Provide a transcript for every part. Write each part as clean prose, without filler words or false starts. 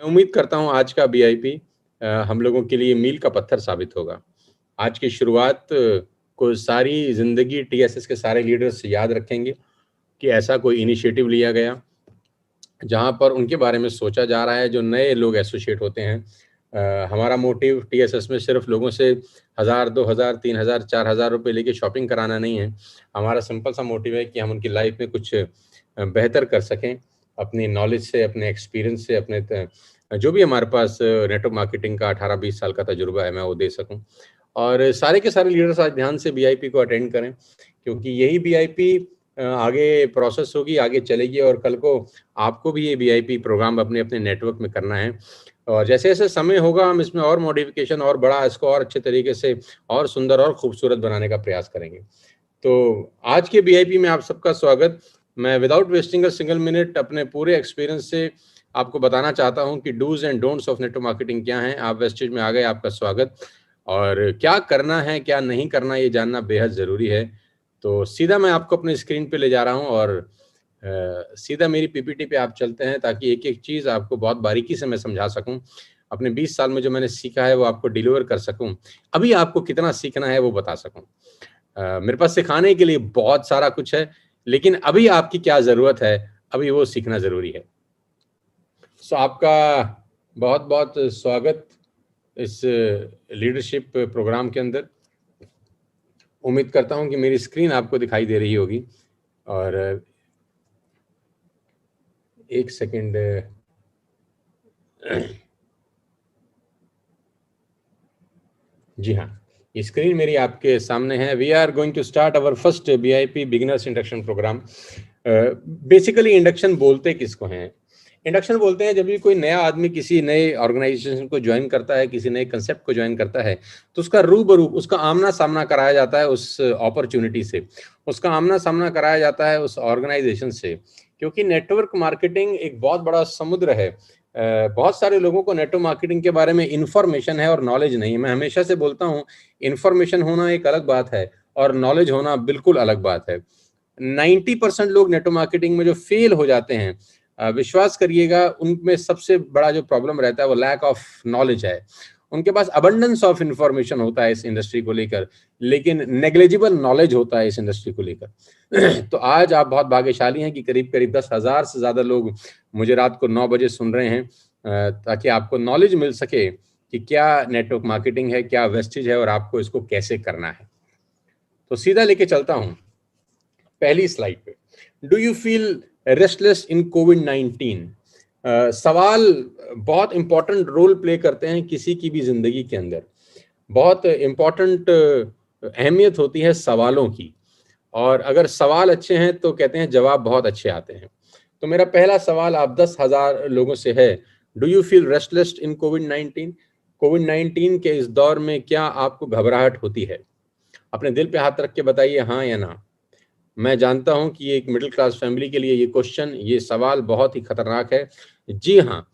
मैं उम्मीद करता हूँ आज का बीआईपी हम लोगों के लिए मील का पत्थर साबित होगा। आज की शुरुआत को सारी ज़िंदगी टीएसएस के सारे लीडर्स याद रखेंगे कि ऐसा कोई इनिशिएटिव लिया गया, जहाँ पर उनके बारे में सोचा जा रहा है, जो नए लोग एसोसिएट होते हैं। हमारा मोटिव टीएसएस में सिर्फ लोगों से 1000, 2000, 3000, 4000 रुपए लेके शॉपिंग कराना नहीं है। हमारा सिंपल सा मोटिव है कि हम उनकी लाइफ में कुछ बेहतर कर सकें, अपनी नॉलेज से, अपने एक्सपीरियंस से, अपने जो भी हमारे पास नेटवर्क मार्केटिंग का 18-20 साल का तजुर्बा है, मैं वो दे सकूँ। और सारे के सारे लीडर्स आज ध्यान से बीआईपी को अटेंड करें, क्योंकि यही बीआईपी आगे प्रोसेस होगी, आगे चलेगी और कल को आपको भी ये वीआईपी प्रोग्राम अपने-अपने नेटवर्क में करना है। और जैसे-जैसे समय होगा हम इसमें और मॉडिफिकेशन और बड़ा इसको और अच्छे तरीके से और सुंदर और खूबसूरत बनाने का प्रयास करेंगे। तो आज के वीआईपी में आप सबका स्वागत। मैं without wasting a single minute अपने पूरे एक्सपीरियंस से आपको बताना चाहता हूँ कि dos and don'ts of network marketing क्या हैं। आप वेस्टेज में आ गए, आपका स्वागत। और क्या करना है, क्या नहीं करना, ये जानना बेहद ज़रूरी है। तो सीधा मैं आपको अपने स्क्रीन पे ले जा रहा हूँ और सीधा मेरी पीपीटी पे आप चलते हैं, ताकि एक-एक चीज़ आपको बहुत बारीकी से मैं समझा सकूँ। अपने 20 साल में जो मैंने सीखा है वो आपको डिलीवर कर सकूँ। अभी आपको कितना सीखना है वो बता सकूँ। मेरे पास सिखाने के लिए बहुत सारा कुछ है, लेकिन अभी आपकी क्या ज़रूरत है, अभी वो सीखना ज़रूरी है। सो आपका बहुत-बहुत स्वागत इस लीडरशिप प्रोग्राम के अंदर। उम्मीद करता हूँ कि मेरी स्क्रीन आपको दिखाई दे रही होगी। और 1 सेकंड। जी हाँ, ये स्क्रीन मेरी आपके सामने है। We are going to start our first BIP beginners induction program. Basically induction बोलते किसको हैं? इंडक्शन बोलते हैं जब भी कोई नया आदमी किसी नए ऑर्गेनाइजेशन को ज्वाइन करता है, किसी नए कंसेप्ट को ज्वाइन करता है, तो उसका रूबरू, उसका आमना-सामना कराया जाता है उस अपॉर्च्युनिटी से। उसका आमना-सामना कराया जाता है उस ऑर्गेनाइजेशन से, क्योंकि नेटवर्क मार्केटिंग एक बहुत बड़ा समुद्र है। बहुत सारे लोगों को नेटवर्क मार्केटिंग के बारे में इन्फॉर्मेशन है और नॉलेज नहीं है। मैं हमेशा से बोलता हूँ, इन्फॉर्मेशन होना एक अलग बात है और नॉलेज होना बिल्कुल अलग बात है। 90% लोग नेटवर्क मार्केटिंग में जो फेल हो जाते हैं, विश्वास करिएगा, उनमें सबसे बड़ा जो प्रॉब्लम रहता है वो लैक ऑफ नॉलेज है। उनके पास अबंडेंस ऑफ इंफॉर्मेशन होता है इस इंडस्ट्री को लेकर, लेकिन नेग्लिजिबल नॉलेज होता है इस इंडस्ट्री को लेकर। तो आज आप बहुत भाग्यशाली हैं कि करीब-करीब 10,000 से ज़्यादा लोग मुझे रात को 9 बजे सुन रहे हैं, ताकि आपको नॉलेज मिल सके कि क्या नेटवर्क मार्केटिंग है, क्या वेस्टेज है और आपको इसको कैसे करना है। तो सीधा लेके चलता हूँ पहली स्लाइड पे। Do you feel restless in कोविड-19? सवाल बहुत इंपॉर्टेंट रोल प्ले करते हैं किसी की भी जिंदगी के अंदर। बहुत इंपॉर्टेंट अहमियत होती है सवालों की, और अगर सवाल अच्छे हैं तो कहते हैं जवाब बहुत अच्छे आते हैं। तो मेरा पहला सवाल आप 10,000 लोगों से है, do you feel restless in कोविड-19? कोविड-19 के इस दौर में क्या आपको घबराहट होती है? अपने दिल पे हाथ रख के बताइए हाँ या ना। मैं जानता हूं कि एक मिडिल क्लास फैमिली के लिए ये क्वेश्चन, ये सवाल बहुत ही खतरनाक है। जी हाँ,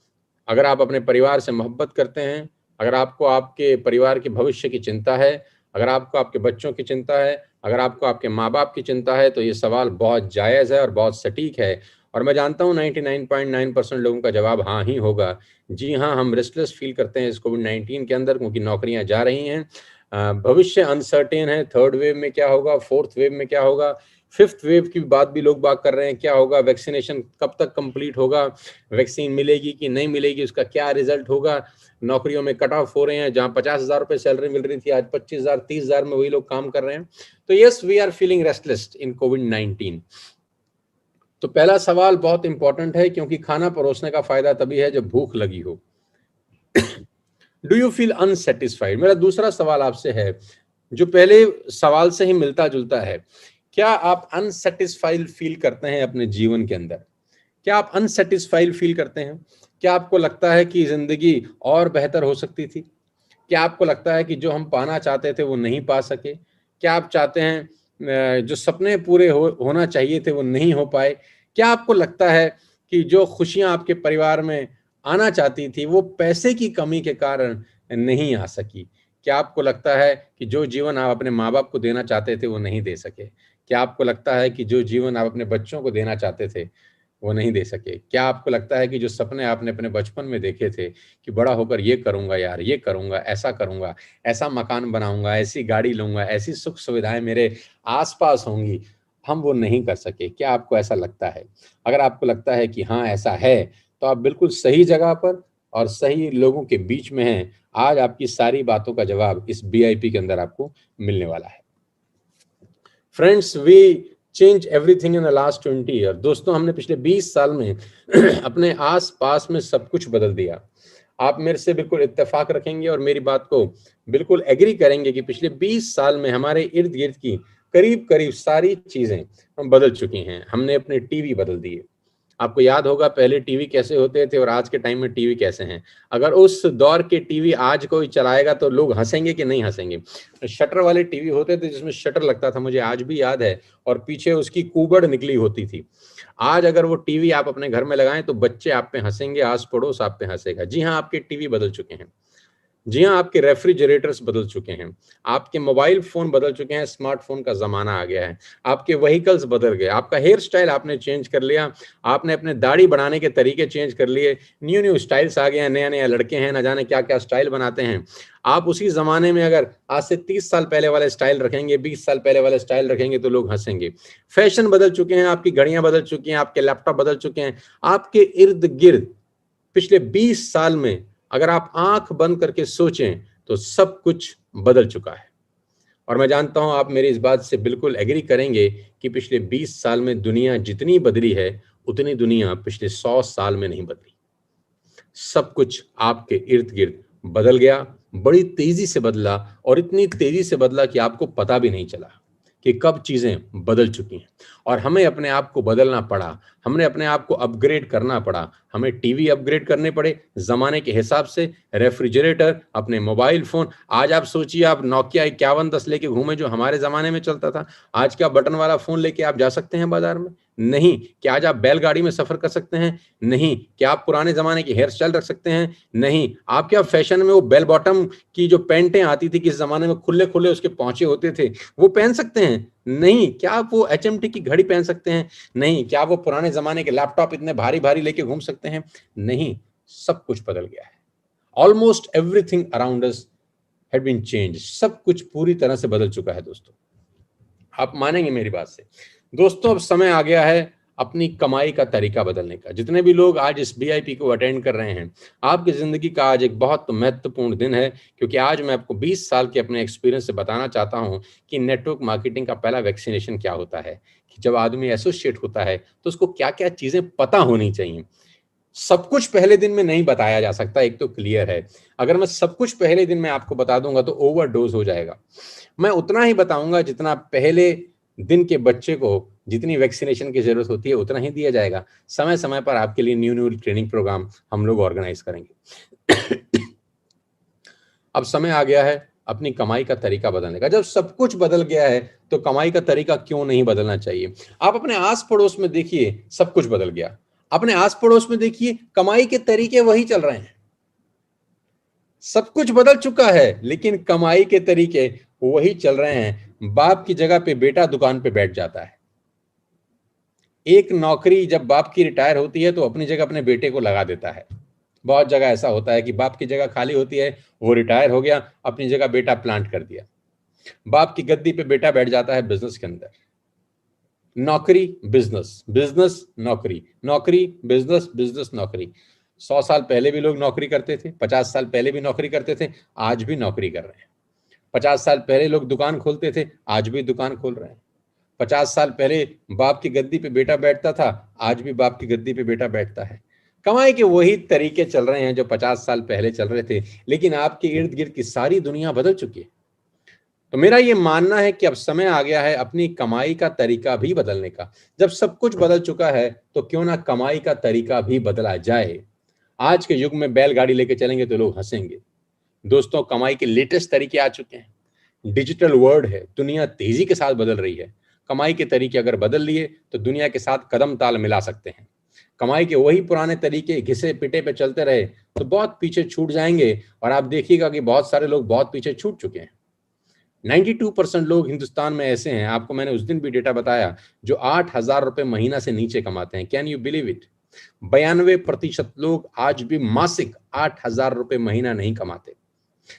अगर आप अपने परिवार से मोहब्बत करते हैं, अगर आपको आपके परिवार के भविष्य की चिंता है, अगर आपको आपके बच्चों की चिंता है, अगर आपको आपके माँ-बाप की चिंता है, तो ये सवाल बहुत जायज़ है और बहुत सटीक है। और मैं जानता हूँ 99.9% लोगों का जवाब हाँ ही होगा। जी हाँ, हम रेस्टलेस फ़ील करते हैं इस कोविड-19 के अंदर, क्योंकि नौकरियाँ जा रही हैं। भविष्य अनसर्टेन है, थर्ड वेव में क्या होगा, फोर्थ वेव में क्या होगा, फिफ्थ वेव की बात भी लोग बात कर रहे हैं, क्या होगा, वैक्सीनेशन कब तक कंप्लीट होगा, वैक्सीन मिलेगी कि नहीं मिलेगी, उसका क्या रिजल्ट होगा। नौकरियों में कट ऑफ हो रहे हैं, जहां 50,000 रुपए सैलरी मिल रही थी, आज 25,000, 30,000 में वही लोग काम कर रहे हैं। तो yes, we are feeling restless in कोविड-19। तो पहला सवाल बहुत इंपॉर्टेंट है, क्योंकि खाना परोसने का फायदा तभी है जब भूख लगी हो। Do you feel unsatisfied? मेरा दूसरा सवाल आपसे है, जो पहले सवाल से ही मिलता जुलता है। क्या आप अनसेटिस्फाइड फील करते हैं अपने जीवन के अंदर? क्या आप अनसेटिस्फाइड फील करते हैं? क्या आपको लगता है कि जिंदगी और बेहतर हो सकती थी? क्या आपको लगता है कि जो हम पाना चाहते थे वो नहीं पा सके? क्या आप चाहते हैं जो सपने पूरे होना चाहिए थे वो नहीं हो पाए? क्या आपको लगता है कि जो खुशियां आपके परिवार में आना चाहती थी वो पैसे की कमी के कारण नहीं आ सकी? क्या आपको लगता है कि जो जीवन आप अपने माँ-बाप को देना चाहते थे वो नहीं दे सके? क्या आपको लगता है कि जो जीवन आप अपने बच्चों को देना चाहते थे वो नहीं दे सके। क्या आपको लगता है कि जो सपने आपने अपने बचपन में देखे थे कि बड़ा होकर ये करूंगा यार, ये करूंगा, ऐसा करूंगा, ऐसा मकान बनाऊंगा, ऐसी गाड़ी लूंगा, ऐसी सुख सुविधाएं मेरे आसपास होंगी, हम वो नहीं कर सके? क्या आपको ऐसा लगता है? अगर आपको लगता है कि हाँ ऐसा है, तो आप बिल्कुल सही जगह पर और सही लोगों के बीच में हैं। आज आपकी सारी बातों का जवाब इस बीआईपी के अंदर आपको मिलने वाला है। Friends, we change everything in the last 20 year. दोस्तों, हमने पिछले 20 साल में अपने आस पास में सब कुछ बदल दिया। आप मेरे से बिल्कुल इत्तेफाक रखेंगे और मेरी बात को बिल्कुल एग्री करेंगे कि पिछले 20 साल में हमारे इर्द गिर्द की करीब करीब सारी चीजें हम बदल चुकी हैं। हमने अपने टीवी बदल दिए। आपको याद होगा पहले टीवी कैसे होते थे और आज के टाइम में टीवी कैसे हैं। अगर उस दौर के टीवी आज कोई चलाएगा तो लोग हंसेंगे कि नहीं हंसेंगे। शटर वाले टीवी होते थे जिसमें शटर लगता था, मुझे आज भी याद है, और पीछे उसकी कूबड़ निकली होती थी। आज अगर वो टीवी आप अपने घर में लगाएं तो बच्चे आप पे हंसेंगे, आस पड़ोस आप पे हंसेगा। जी हाँ, आपके टीवी बदल चुके हैं। जी हाँ, आपके रेफ्रिजरेटर्स बदल चुके हैं। आपके मोबाइल फोन बदल चुके हैं, स्मार्टफोन का जमाना आ गया है। आपके व्हीकल्स बदल गए, आपका हेयर स्टाइल आपने चेंज कर लिया, आपने अपने दाढ़ी बढ़ाने के तरीके चेंज कर लिए, न्यू न्यू स्टाइल्स आ गए हैं, नया नया लड़के हैं, ना जाने क्या क्या स्टाइल बनाते हैं। आप उसी जमाने में अगर आज से 30 साल पहले वाले स्टाइल रखेंगे, 20 साल पहले वाले स्टाइल रखेंगे तो लोग हंसेंगे। फैशन बदल चुके हैं, आपकी घड़ियां बदल चुकी हैं, आपके लैपटॉप बदल चुके हैं। आपके इर्द गिर्द पिछले 20 साल में अगर आप आंख बंद करके सोचें तो सब कुछ बदल चुका है। और मैं जानता हूं आप मेरी इस बात से बिल्कुल एग्री करेंगे कि पिछले 20 साल में दुनिया जितनी बदली है उतनी दुनिया पिछले 100 साल में नहीं बदली। सब कुछ आपके इर्द गिर्द बदल गया, बड़ी तेजी से बदला, और इतनी तेजी से बदला कि आपको पता भी नहीं चला कि कब चीजें बदल चुकी हैं। और हमें अपने आप को बदलना पड़ा, हमने अपने आप को अपग्रेड करना पड़ा। हमें टीवी अपग्रेड करने पड़े जमाने के हिसाब से, रेफ्रिजरेटर, अपने मोबाइल फोन। आज आप सोचिए, आप नोकिया 5110 लेके घूमे जो हमारे जमाने में चलता था। आज क्या बटन वाला फोन लेके आप जा सकते हैं बाजार में? नहीं। क्या आज आप बैलगाड़ी में सफर कर सकते हैं? नहीं। क्या आप पुराने जमाने की हेयर स्टाइल रख सकते हैं? नहीं। आप क्या फैशन में वो बेल बॉटम की जो पैंटें आती थी किस जमाने में, खुले खुले उसके पहुंचे होते थे, वो पहन सकते हैं? नहीं। क्या आप वो एचएमटी की घड़ी पहन सकते हैं? नहीं। क्या वो पुराने जमाने के लैपटॉप इतने भारी भारी लेके घूम सकते हैं? नहीं। सब कुछ बदल गया है। Almost everything around us had been change. सब कुछ पूरी तरह से बदल चुका है दोस्तों। आप मानेंगे मेरी बात से। दोस्तों, अब समय आ गया है अपनी कमाई का तरीका बदलने का। जितने भी लोग आज इस बीआईपी को अटेंड कर रहे हैं, आपकी जिंदगी का आज एक बहुत महत्वपूर्ण दिन है, क्योंकि आज मैं आपको 20 साल के अपने एक्सपीरियंस से बताना चाहता हूं कि नेटवर्क मार्केटिंग का पहला वैक्सीनेशन क्या होता है, कि जब आदमी एसोसिएट होता है तो उसको क्या क्या चीजें पता होनी चाहिए। सब कुछ पहले दिन में नहीं बताया जा सकता, एक तो क्लियर है। अगर मैं सब कुछ पहले दिन में आपको बता दूंगा तो ओवरडोज हो जाएगा। मैं उतना ही बताऊंगा जितना पहले दिन के बच्चे को जितनी वैक्सीनेशन की जरूरत होती है उतना ही दिया जाएगा। समय समय पर आपके लिए न्यू न्यू ट्रेनिंग प्रोग्राम हम लोग ऑर्गेनाइज करेंगे। अब समय आ गया है अपनी कमाई का तरीका बदलने का। जब सब कुछ बदल गया है तो कमाई का तरीका क्यों नहीं बदलना चाहिए? आप अपने आस पड़ोस में देखिए, सब कुछ बदल गया। अपने आस पड़ोस में देखिए, कमाई के तरीके वही चल रहे हैं। सब कुछ बदल चुका है लेकिन कमाई के तरीके वही चल रहे हैं। बाप की जगह पे बेटा दुकान पे बैठ जाता है। एक नौकरी जब बाप की रिटायर होती है तो अपनी जगह अपने बेटे को लगा देता है। बहुत जगह ऐसा होता है कि बाप की जगह खाली होती है, वो रिटायर हो गया, अपनी जगह बेटा प्लांट कर दिया। बाप की गद्दी पे बेटा बैठ जाता है बिजनेस के अंदर। नौकरी बिजनेस, बिजनेस नौकरी, नौकरी बिजनेस, बिजनेस नौकरी। 100 साल पहले भी लोग नौकरी करते थे, 50 साल पहले भी नौकरी करते थे, आज भी नौकरी कर रहे हैं। 50 साल पहले लोग दुकान खोलते थे, आज भी दुकान खोल रहे हैं। 50 साल पहले बाप की गद्दी पे बेटा बैठता था, आज भी बाप की गद्दी पे बेटा बैठता है। कमाई के वही तरीके चल रहे हैं जो 50 साल पहले चल रहे थे, लेकिन आपके इर्द गिर्द की सारी दुनिया बदल चुकी है। तो मेरा ये मानना है कि अब समय आ गया है अपनी कमाई का तरीका भी बदलने का। जब सब कुछ बदल चुका है तो क्यों ना कमाई का तरीका भी बदला जाए। आज के युग में बैलगाड़ी लेके चलेंगे तो लोग हंसेंगे। दोस्तों, कमाई के लेटेस्ट तरीके आ चुके हैं। डिजिटल वर्ल्ड है, दुनिया तेजी के साथ बदल रही है। कमाई के तरीके अगर बदल लिए तो दुनिया के साथ कदम ताल मिला सकते हैं। कमाई के वही पुराने तरीके घिसे पिटे पे चलते रहे तो बहुत पीछे छूट जाएंगे, और आप देखिएगा कि बहुत सारे लोग बहुत पीछे छूट चुके हैं। 92% लोग हिंदुस्तान में ऐसे हैं, आपको मैंने उस दिन भी डेटा बताया, जो 8,000 रुपए महीना से नीचे कमाते हैं। Can you believe it? 92% लोग आज भी मासिक 8,000 रुपए महीना नहीं कमाते।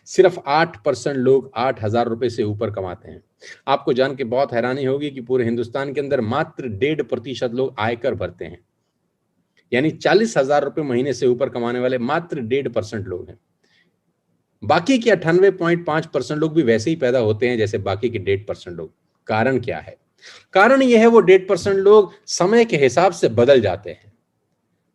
सिर्फ 8% लोग 8,000 रुपए से ऊपर कमाते हैं। आपको जान के बहुत हैरानी होगी कि पूरे हिंदुस्तान के अंदर मात्र 1.5% लोग आयकर भरते हैं। यानी 40,000 रुपए महीने से ऊपर कमाने वाले मात्र 1.5% लोग हैं। बाकी के 98.5% लोग भी वैसे ही पैदा होते हैं जैसे बाकी के 1.5% लोग। कारण क्या है? कारण यह है वो 1.5% लोग समय के हिसाब से बदल जाते हैं,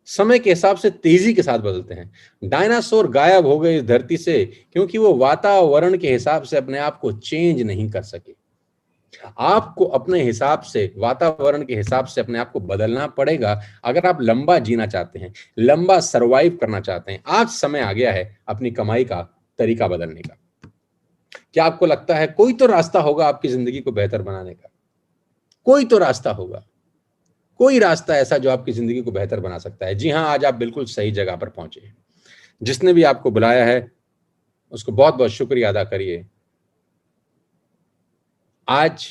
समय के हिसाब से तेजी के साथ बदलते हैं। डायनासोर गायब हो गए इस धरती से क्योंकि वो वातावरण के हिसाब से अपने आप को चेंज नहीं कर सके। आपको अपने हिसाब से, वातावरण के हिसाब से अपने आप को बदलना पड़ेगा अगर आप लंबा जीना चाहते हैं, लंबा सरवाइव करना चाहते हैं। आज समय आ गया है अपनी कमाई का तरीका बदलने का। क्या आपको लगता है कोई तो रास्ता होगा आपकी जिंदगी को बेहतर बनाने का? कोई तो रास्ता होगा, कोई रास्ता ऐसा जो आपकी जिंदगी को बेहतर बना सकता है। जी हां, आज आप बिल्कुल सही जगह पर पहुंचे हैं। जिसने भी आपको बुलाया है उसको बहुत बहुत शुक्रिया अदा करिए। आज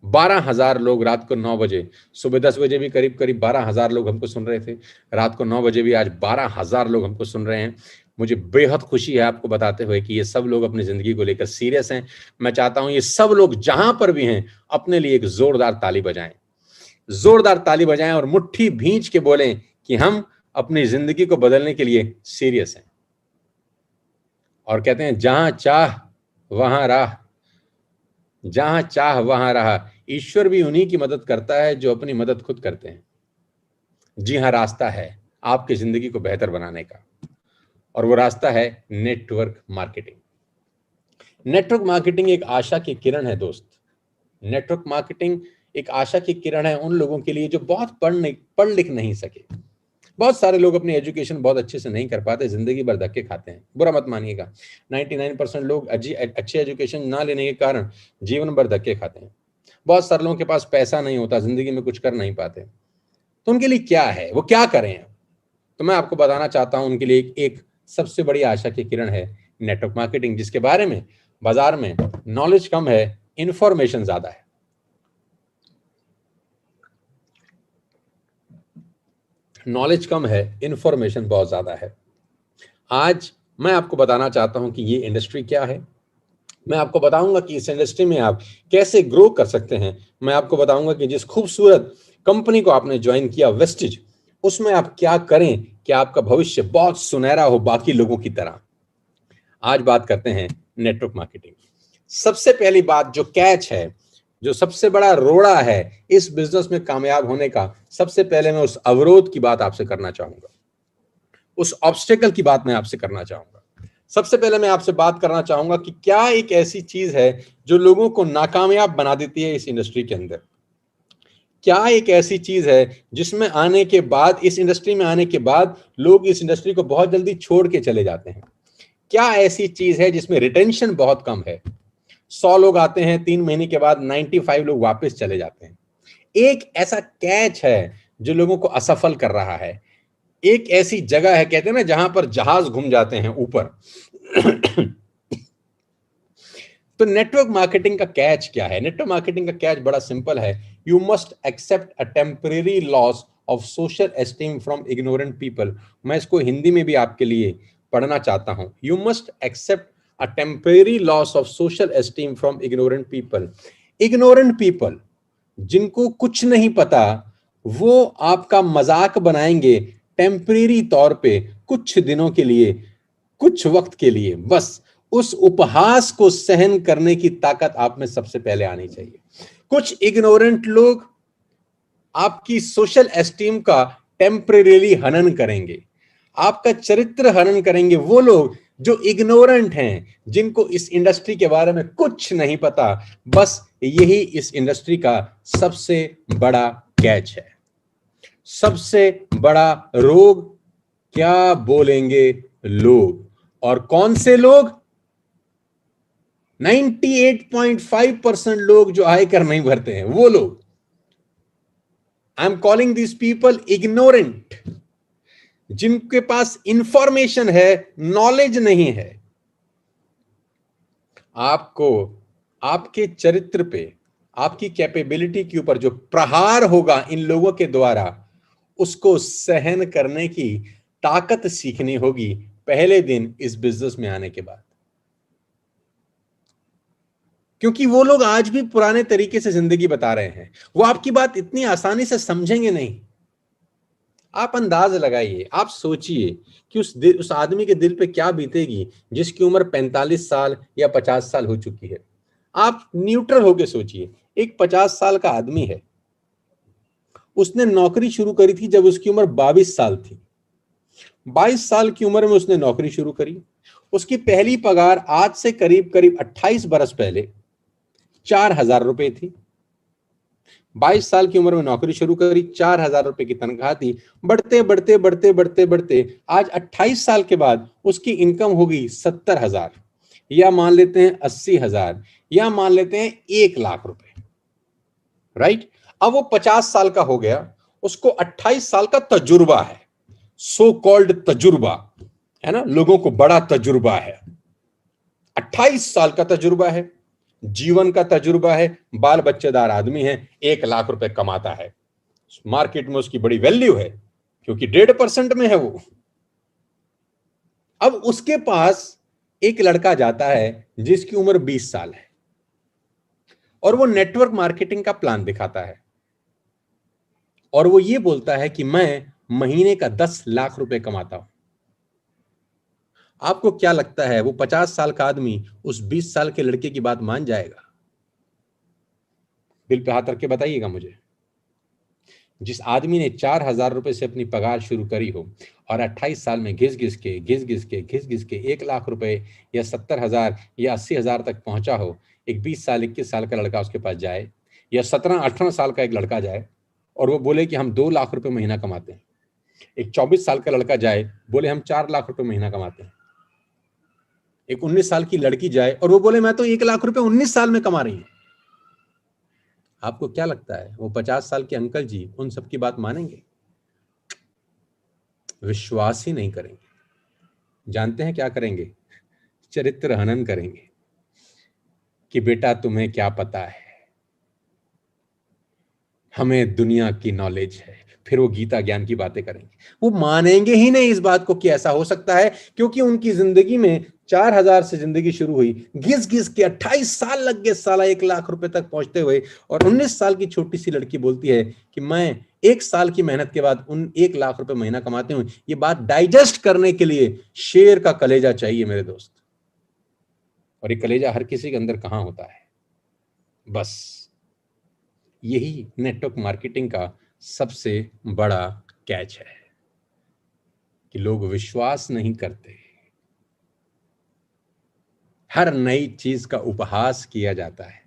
12,000 लोग रात को 9 बजे, सुबह 10 बजे भी करीब करीब 12,000 लोग हमको सुन रहे थे, रात को 9 बजे भी आज 12,000 लोग हमको सुन रहे हैं। मुझे बेहद खुशी है आपको बताते हुए कि ये सब लोग अपनी जिंदगी को लेकर सीरियस हैं। मैं चाहता हूं ये सब लोग जहां पर भी हैं अपने लिए एक जोरदार ताली बजाएं, जोरदार ताली बजाएं और मुट्ठी भींच के बोलें कि हम अपनी जिंदगी को बदलने के लिए सीरियस हैं। और कहते हैं जहां चाह वहां राह, जहां चाह वहां रहा। ईश्वर भी उन्हीं की मदद करता है जो अपनी मदद खुद करते हैं। जी हां, रास्ता है आपकी जिंदगी को बेहतर बनाने का, और वो रास्ता है नेटवर्क मार्केटिंग। नेटवर्क मार्केटिंग एक आशा की किरण है दोस्त। नेटवर्क मार्केटिंग एक आशा की किरण है उन लोगों के लिए जो बहुत पढ़ लिख नहीं सके। बहुत सारे लोग अपनी एजुकेशन बहुत अच्छे से नहीं कर पाते, जिंदगी भर धक्के खाते हैं। बुरा मत मानिएगा, 99% लोग अच्छी एजुकेशन ना लेने के कारण जीवन भर धक्के खाते हैं। बहुत सारे लोगों के पास पैसा नहीं होता, जिंदगी में कुछ कर नहीं पाते। तो उनके लिए क्या है, वो क्या करें? तो मैं आपको बताना चाहता हूं उनके लिए एक सबसे बड़ी आशा की किरण है नेटवर्क मार्केटिंग, जिसके बारे में बाजार में नॉलेज कम है, इंफॉर्मेशन ज्यादा है। नॉलेज कम है, इंफॉर्मेशन बहुत ज्यादा है। आज मैं आपको बताना चाहता हूं कि ये इंडस्ट्री क्या है। मैं आपको बताऊंगा कि इस इंडस्ट्री में आप कैसे ग्रो कर सकते हैं। मैं आपको बताऊंगा कि जिस खूबसूरत कंपनी को आपने ज्वाइन किया वेस्टिज, उसमें आप क्या करें कि आपका भविष्य बहुत सुनहरा हो बाकी लोगों की तरह। आज बात करते हैं नेटवर्क मार्केटिंग। सबसे पहली बात जो कैच है, जो सबसे बड़ा रोड़ा है इस बिजनेस में कामयाब होने का, सबसे पहले मैं उस अवरोध की बात आपसे करना चाहूंगा, उस ऑब्स्टेकल की बात मैं आपसे करना चाहूंगा। सबसे पहले मैं आपसे बात करना चाहूंगा कि क्या एक ऐसी चीज है जो लोगों को नाकामयाब बना देती है इस इंडस्ट्री के अंदर? क्या एक ऐसी चीज है जिसमें आने के बाद, इस इंडस्ट्री में आने के बाद लोग इस इंडस्ट्री को बहुत जल्दी छोड़ के चले जाते हैं? क्या ऐसी चीज है जिसमें रिटेंशन बहुत कम है? 100 लोग आते हैं, 3 महीने के बाद 95 लोग वापस चले जाते हैं। एक ऐसा कैच है जो लोगों को असफल कर रहा है। एक ऐसी जगह है, कहते हैं ना, जहां पर जहाज घूम जाते हैं ऊपर। तो नेटवर्क मार्केटिंग का कैच क्या है? नेटवर्क मार्केटिंग का कैच बड़ा सिंपल है। You must accept a temporary loss of social esteem from ignorant people. मैं इसको हिंदी में भी आपके लिए पढ़ना चाहता हूं। You must accept a temporary loss of social esteem from ignorant people. Ignorant people, जिनको कुछ नहीं पता, वो आपका मजाक बनाएंगे टेम्परेरी तौर पे, कुछ दिनों के लिए, कुछ वक्त के लिए। बस उस उपहास को सहन करने की ताकत आप में सबसे पहले आनी चाहिए। कुछ इग्नोरेंट लोग आपकी सोशल एस्टीम का टेम्परेरीली हनन करेंगे, आपका चरित्र हनन करेंगे। वो लोग जो इग्नोरेंट हैं, जिनको इस इंडस्ट्री के बारे में कुछ नहीं पता। बस यही इस इंडस्ट्री का सबसे बड़ा कैच है, सबसे बड़ा रोग। क्या बोलेंगे लोग? और कौन से लोग? 98.5% लोग जो आयकर नहीं भरते हैं, वो लोग। I am calling this people ignorant, जिनके पास इंफॉर्मेशन है, नॉलेज नहीं है। आपको आपके चरित्र पे, आपकी कैपेबिलिटी के ऊपर जो प्रहार होगा इन लोगों के द्वारा, उसको सहन करने की ताकत सीखनी होगी पहले दिन इस बिजनेस में आने के बाद। क्योंकि वो लोग आज भी पुराने तरीके से जिंदगी बता रहे हैं, वो आपकी बात इतनी आसानी से समझेंगे नहीं। आप अंदाज लगाइए, आप सोचिए कि उस आदमी के दिल पे क्या बीतेगी जिसकी उम्र 45 साल या 50 साल हो चुकी है। आप न्यूट्रल होके सोचिए, एक 50 साल का आदमी है, उसने नौकरी शुरू करी थी जब उसकी उम्र 22 साल थी। 22 साल की उम्र में उसने नौकरी शुरू करी। उसकी पहली पगार आज से करीब करीब 28 बरस पहले 4,000 रुपए थी। 22 साल की उम्र में नौकरी शुरू करी, 4,000 रुपए की तनख्वाह थी। बढ़ते बढ़ते बढ़ते बढ़ते बढ़ते आज 28 साल के बाद उसकी इनकम हो गई 70,000, या मान लेते हैं 80,000, या मान लेते हैं 1,00,000 रुपए। राइट? अब वो 50 साल का हो गया, उसको 28 साल का तजुर्बा है, सो कॉल्ड तजुर्बा है ना, लोगों को बड़ा तजुर्बा है। 28 साल का तजुर्बा है, जीवन का तजुर्बा है, बाल बच्चेदार आदमी है, 1,00,000 रुपए कमाता है, मार्केट में उसकी बड़ी वैल्यू है क्योंकि 1.5% में है वो। अब उसके पास एक लड़का जाता है जिसकी उम्र 20 साल है और वो नेटवर्क मार्केटिंग का प्लान दिखाता है और वो ये बोलता है कि मैं महीने का 10 लाख रुपए कमाता हूं। आपको क्या लगता है वो 50 साल का आदमी उस 20 साल के लड़के की बात मान जाएगा? दिल पे हाथ रख के बताइएगा मुझे। जिस आदमी ने 4,000 रुपए से अपनी पगार शुरू करी हो और 28 साल में घिस घिस के 1,00,000 रुपए या 70,000 या 80,000 तक पहुंचा हो, एक 20 साल 21 साल का लड़का उसके पास जाए, या 17-18 साल का एक लड़का जाए और वो बोले कि हम 2,00,000 रुपए महीना कमाते हैं। एक 24 साल का लड़का जाए, बोले हम 4,00,000 रुपए महीना कमाते हैं। एक 19 साल की लड़की जाए और वो बोले मैं तो 1,00,000 रुपए 19 साल में कमा रही हूं। आपको क्या लगता है वो 50 साल के अंकल जी उन सबकी बात मानेंगे? विश्वास ही नहीं करेंगे। जानते हैं क्या करेंगे? चरित्र हनन करेंगे कि बेटा तुम्हें क्या पता है, हमें दुनिया की नॉलेज है। फिर वो गीता ज्ञान की बातें करेंगे। वो मानेंगे ही नहीं इस बात को कि ऐसा हो सकता है, क्योंकि उनकी जिंदगी में 4,000 से जिंदगी शुरू हुई, घिस घिस के 28 साल लग गए साला 1,00,000 रुपए तक पहुंचते हुए, और 19 साल की छोटी सी लड़की बोलती है कि मैं 1 साल की मेहनत के बाद उन 1,00,000 रुपए महीना कमाती हूं। ये बात डाइजेस्ट करने के लिए शेर का कलेजा चाहिए मेरे दोस्त, और ये कलेजा हर किसी के अंदर कहां होता है? बस यही नेटवर्क मार्केटिंग का सबसे बड़ा कैच है कि लोग विश्वास नहीं करते। हर नई चीज का उपहास किया जाता है।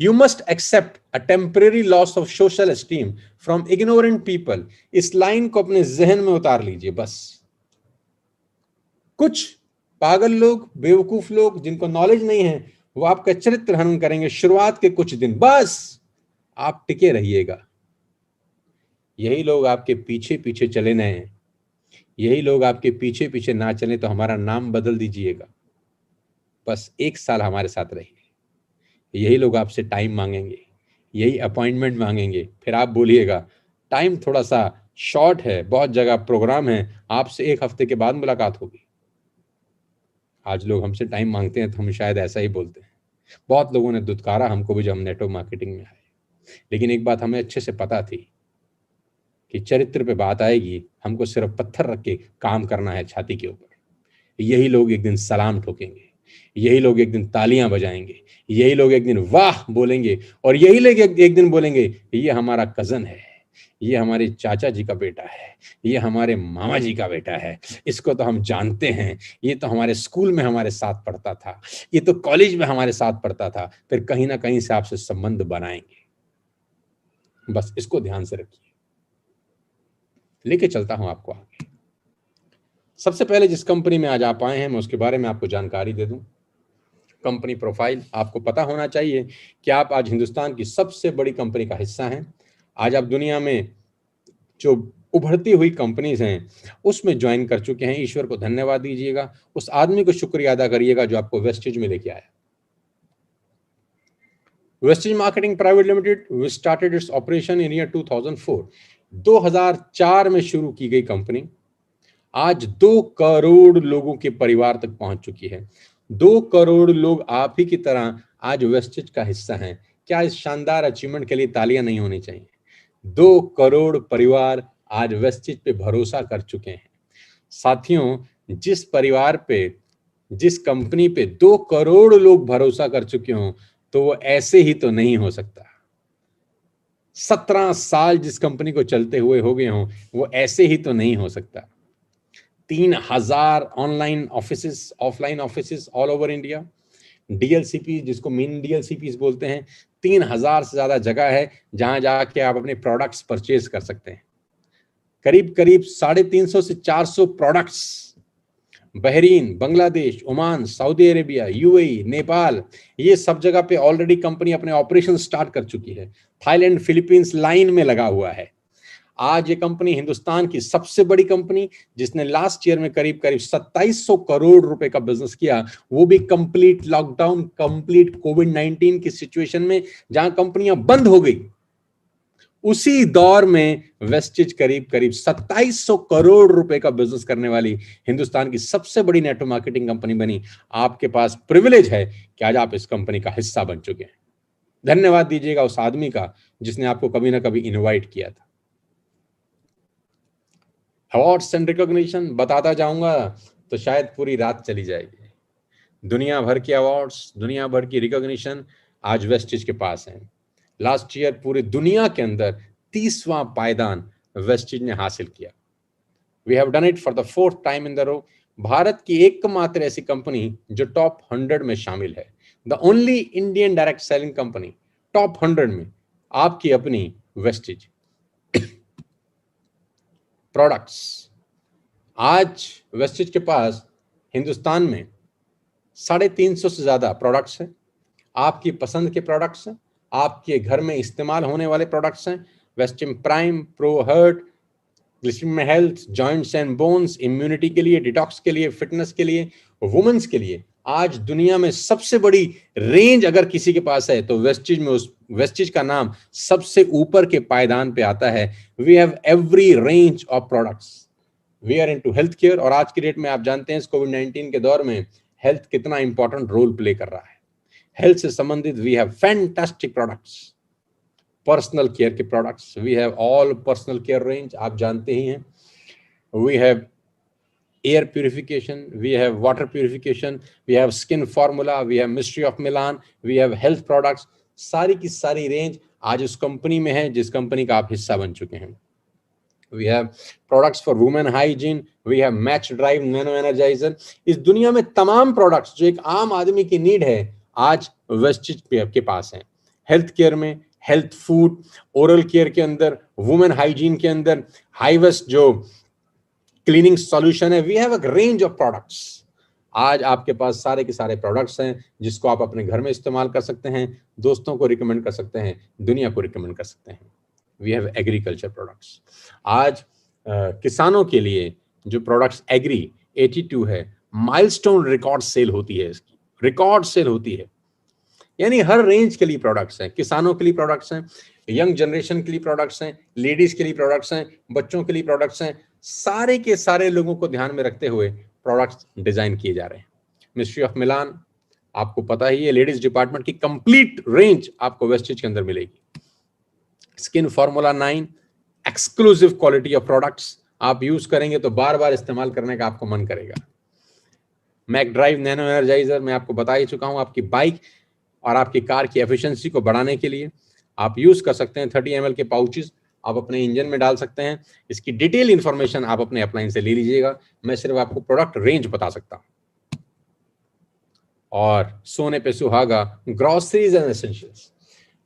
You must accept a temporary loss of social esteem from ignorant people. इस लाइन को अपने जहन में उतार लीजिए। बस कुछ पागल लोग, बेवकूफ लोग जिनको नॉलेज नहीं है, वो आपका चरित्र हनन करेंगे शुरुआत के कुछ दिन। बस आप टिके रहिएगा। यही लोग आपके पीछे पीछे चले न हैं, यही लोग आपके पीछे पीछे ना चले तो हमारा नाम बदल दीजिएगा। बस 1 साल हमारे साथ रहिए। यही लोग आपसे टाइम मांगेंगे, यही अपॉइंटमेंट मांगेंगे, फिर आप बोलिएगा टाइम थोड़ा सा शॉर्ट है, बहुत जगह प्रोग्राम है, आपसे 1 हफ्ते के बाद मुलाकात होगी। आज लोग हमसे टाइम मांगते हैं तो हम शायद ऐसा ही बोलते हैं। बहुत लोगों ने दुत्कारा हमको भी जब हम नेटवर्क मार्केटिंग में आए, लेकिन एक बात हमें अच्छे से पता थी कि चरित्र पे बात आएगी, हमको सिर्फ पत्थर रख के काम करना है छाती के ऊपर। यही लोग एक दिन सलाम ठोकेंगे, यही लोग एक दिन तालियां बजाएंगे, यही लोग एक दिन वाह बोलेंगे, और यही लोग एक दिन बोलेंगे ये हमारा कजन है, ये हमारे चाचा जी का बेटा है, ये हमारे मामा जी का बेटा है, इसको तो हम जानते हैं, ये तो हमारे स्कूल में हमारे साथ पढ़ता था, ये तो कॉलेज में हमारे साथ पढ़ता था। फिर कहीं ना कहीं से आपसे संबंध बनाएंगे। बस इसको ध्यान से रखिए। लेके चलता हूं आपको आगे। सबसे पहले जिस कंपनी में आज आप आए हैं, मैं उसके बारे में आपको जानकारी दे दूं। कंपनी प्रोफाइल आपको पता होना चाहिए कि आप आज हिंदुस्तान की सबसे बड़ी कंपनी का हिस्सा हैं। आज आप दुनिया में जो उभरती हुई कंपनीज हैं उसमें ज्वाइन कर चुके हैं। ईश्वर को धन्यवाद दीजिएगा, उस आदमी को शुक्रिया अदा करिएगा जो आपको वेस्टेज में लेके आया। Vestige marketing private limited we started its operation in year 2004। 2004 में शुरू की गई कंपनी आज 2 करोड़ लोगों के परिवार तक पहुंच चुकी है। 2 करोड़ लोग आप ही की तरह आज वेस्टेज का हिस्सा हैं। क्या इस शानदार अचीवमेंट के लिए तालियां नहीं होनी चाहिए? 2 करोड़ परिवार आज वेस्टेज पे भरोसा कर चुके हैं। साथियों, जिस परिवार पे, जिस कंपनी पे 2 करोड़ लोग भरोसा कर चुके हों तो वो ऐसे ही तो नहीं हो सकता। 17 साल जिस कंपनी को चलते हुए हो गए हों वो ऐसे ही तो नहीं हो सकता। 3000 online offices, offline offices all over India, DLCP जिसको मिनी डीएलसीपीज बोलते हैं, 3000 से ज्यादा जगह है जहां जाके आप अपने प्रोडक्ट्स परचेज कर सकते हैं। करीब करीब 350 से 400 products Bahrain, Bangladesh, Oman, Saudi Arabia, UAE, Nepal, ये सब जगह पे ऑलरेडी कंपनी अपने ऑपरेशन स्टार्ट कर चुकी है। थाईलैंड, फिलीपींस लाइन में लगा हुआ है। आज ये कंपनी हिंदुस्तान की सबसे बड़ी कंपनी जिसने लास्ट ईयर में करीब करीब 2700 करोड़ रुपए का बिजनेस किया, वो भी कंप्लीट लॉकडाउन, कंप्लीट कोविड-19 की सिचुएशन में जहां कंपनियां बंद हो गई, उसी दौर में वेस्टेज करीब करीब 2700 करोड़ रुपए का बिजनेस करने वाली हिंदुस्तान की सबसे बड़ी नेटवर्क मार्केटिंग कंपनी बनी। आपके पास प्रिविलेज है कि आज आप इस कंपनी का हिस्सा बन चुके हैं। धन्यवाद दीजिएगा उस आदमी का जिसने आपको कभी ना कभी इनवाइट किया था। अवार्ड्स एंड रिकॉग्निशन बताता जाऊंगा तो शायद पूरी रात चली जाएगी। दुनिया भर के अवार्ड्स, दुनिया भर की रिकॉग्निशन आज वेस्टेज के पास है। लास्ट ईयर पूरी दुनिया के अंदर 30वां पायदान वेस्टेज ने हासिल किया। We have done it for the 4th time in the row. Bharat की एकमात्र ऐसी कंपनी जो टॉप 100 में शामिल है, the only Indian direct selling company top 100 में, आपकी अपनी वेस्टेज प्रोडक्ट्स। आज वेस्टेज के पास हिंदुस्तान में 350 से ज्यादा प्रोडक्ट्स हैं। आपकी पसंद के प्रोडक्ट्स हैं, आपके घर में इस्तेमाल होने वाले प्रोडक्ट्स हैं। वेस्टिम prime, pro heart, glycerine health, joints and bones, immunity के लिए, डिटॉक्स के लिए, फिटनेस के लिए, वुमेन्स के लिए। आज दुनिया में सबसे बड़ी रेंज अगर किसी के पास है तो वेस्टेज में, उस वेस्टेज का नाम सबसे ऊपर के पायदान पे आता है। We have every range of products. We are into health care, और आज की डेट में आप जानते हैं इस कोविड-19 के दौर में हेल्थ कितना इंपॉर्टेंट रोल प्ले कर रहा है। हेल्थ से संबंधित we have fantastic products. Personal care के products, we have all personal care range, आप जानते ही हैं। We have air purification, we have water purification, we have skin formula, we have mystery of Milan, we have health products. सारी की सारी range आज उस कंपनी में है जिस कंपनी का आप हिस्सा बन चुके हैं। We have products for women hygiene, we have match drive nano energizer। इस दुनिया में तमाम प्रोडक्ट्स जो एक आम आदमी की नीड है आज वेस्टेज के पास हैं। हेल्थ केयर में हेल्थ फूड, ओरल केयर के अंदर, वुमेन हाइजीन के अंदर हाईवेस्ट जो क्लीनिंग सॉल्यूशन है, we have a range of products. आज आपके पास सारे के सारे प्रोडक्ट्स हैं जिसको आप अपने घर में इस्तेमाल कर सकते हैं, दोस्तों को रिकमेंड कर सकते हैं, दुनिया को रिकमेंड कर सकते हैं। We have agriculture products. आज किसानों के लिए जो प्रोडक्ट्स एग्री 82 है, माइलस्टोन रिकॉर्ड सेल होती है, इसकी रिकॉर्ड सेल होती है। यानी हर रेंज के लिए प्रोडक्ट्स हैं, किसानों के लिए प्रोडक्ट्स हैं, यंग जनरेशन के लिए प्रोडक्ट्स हैं, लेडीज के लिए प्रोडक्ट्स हैं, बच्चों के लिए प्रोडक्ट्स हैं। सारे के सारे लोगों को ध्यान में रखते हुए प्रोडक्ट्स डिजाइन किए जा रहे हैं। मिस्ट्री ऑफ मिलान, आपको पता ही है, लेडीज डिपार्टमेंट की कंप्लीट रेंज आपको वेस्टेज के अंदर मिलेगी। Skin formula 9, exclusive quality of products, आप यूज करेंगे तो बार बार इस्तेमाल करने का आपको मन करेगा। मैक ड्राइव नैनो एनर्जाइजर, मैं आपको बता ही चुका हूं, आपकी बाइक और आपकी कार की एफिशिएंसी को बढ़ाने के लिए आप यूज कर सकते हैं। 30 ml के पाउचेस आप अपने इंजन में डाल सकते हैं। इसकी डिटेल इंफॉर्मेशन आप अपने अपलाइन से ले लीजिएगा, मैं सिर्फ आपको प्रोडक्ट रेंज बता सकता हूं। और सोने पे सुहागा, groceries and essentials,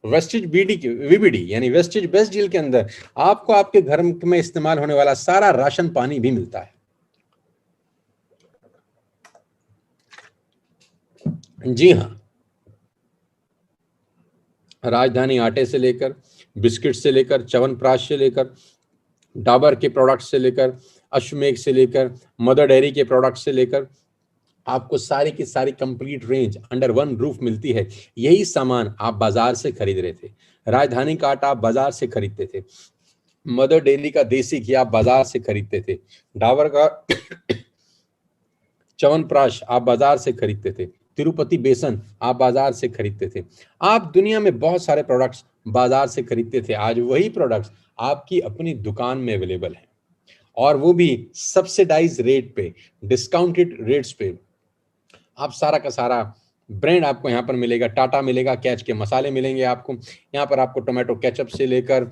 wastage VBD यानी वेस्टेज बेस्ट डील के अंदर आपको आपके घर में इस्तेमाल होने वाला सारा राशन पानी भी मिलता है। जी हाँ, राजधानी आटे से लेकर, बिस्किट से लेकर, च्यवनप्राश से लेकर, डाबर के प्रोडक्ट से लेकर, अश्वमेघ से लेकर, मदर डेयरी के प्रोडक्ट से लेकर आपको सारी की सारी complete range under one roof मिलती है। यही सामान आप बाजार से खरीद रहे थे। राजधानी का आटा आप बाजार से खरीदते थे, मदर डेयरी का देसी घी आप बाजार से खरीदते थे, डाबर का च्यवनप्राश आप बाजार से खरीदते थे, तिरुपति बेसन आप बाजार से खरीदते थे। आप दुनिया में बहुत सारे प्रोडक्ट्स बाजार से खरीदते थे। आज वही प्रोडक्ट्स आपकी अपनी दुकान में अवेलेबल हैं, और वो भी सब्सिडाइज रेट पे, डिस्काउंटेड रेट्स पे। आप सारा का सारा ब्रांड आपको यहाँ पर मिलेगा। टाटा मिलेगा, कैच के मसाले मिलेंगे आपको यहाँ पर, आपको टोमेटो केचप से लेकर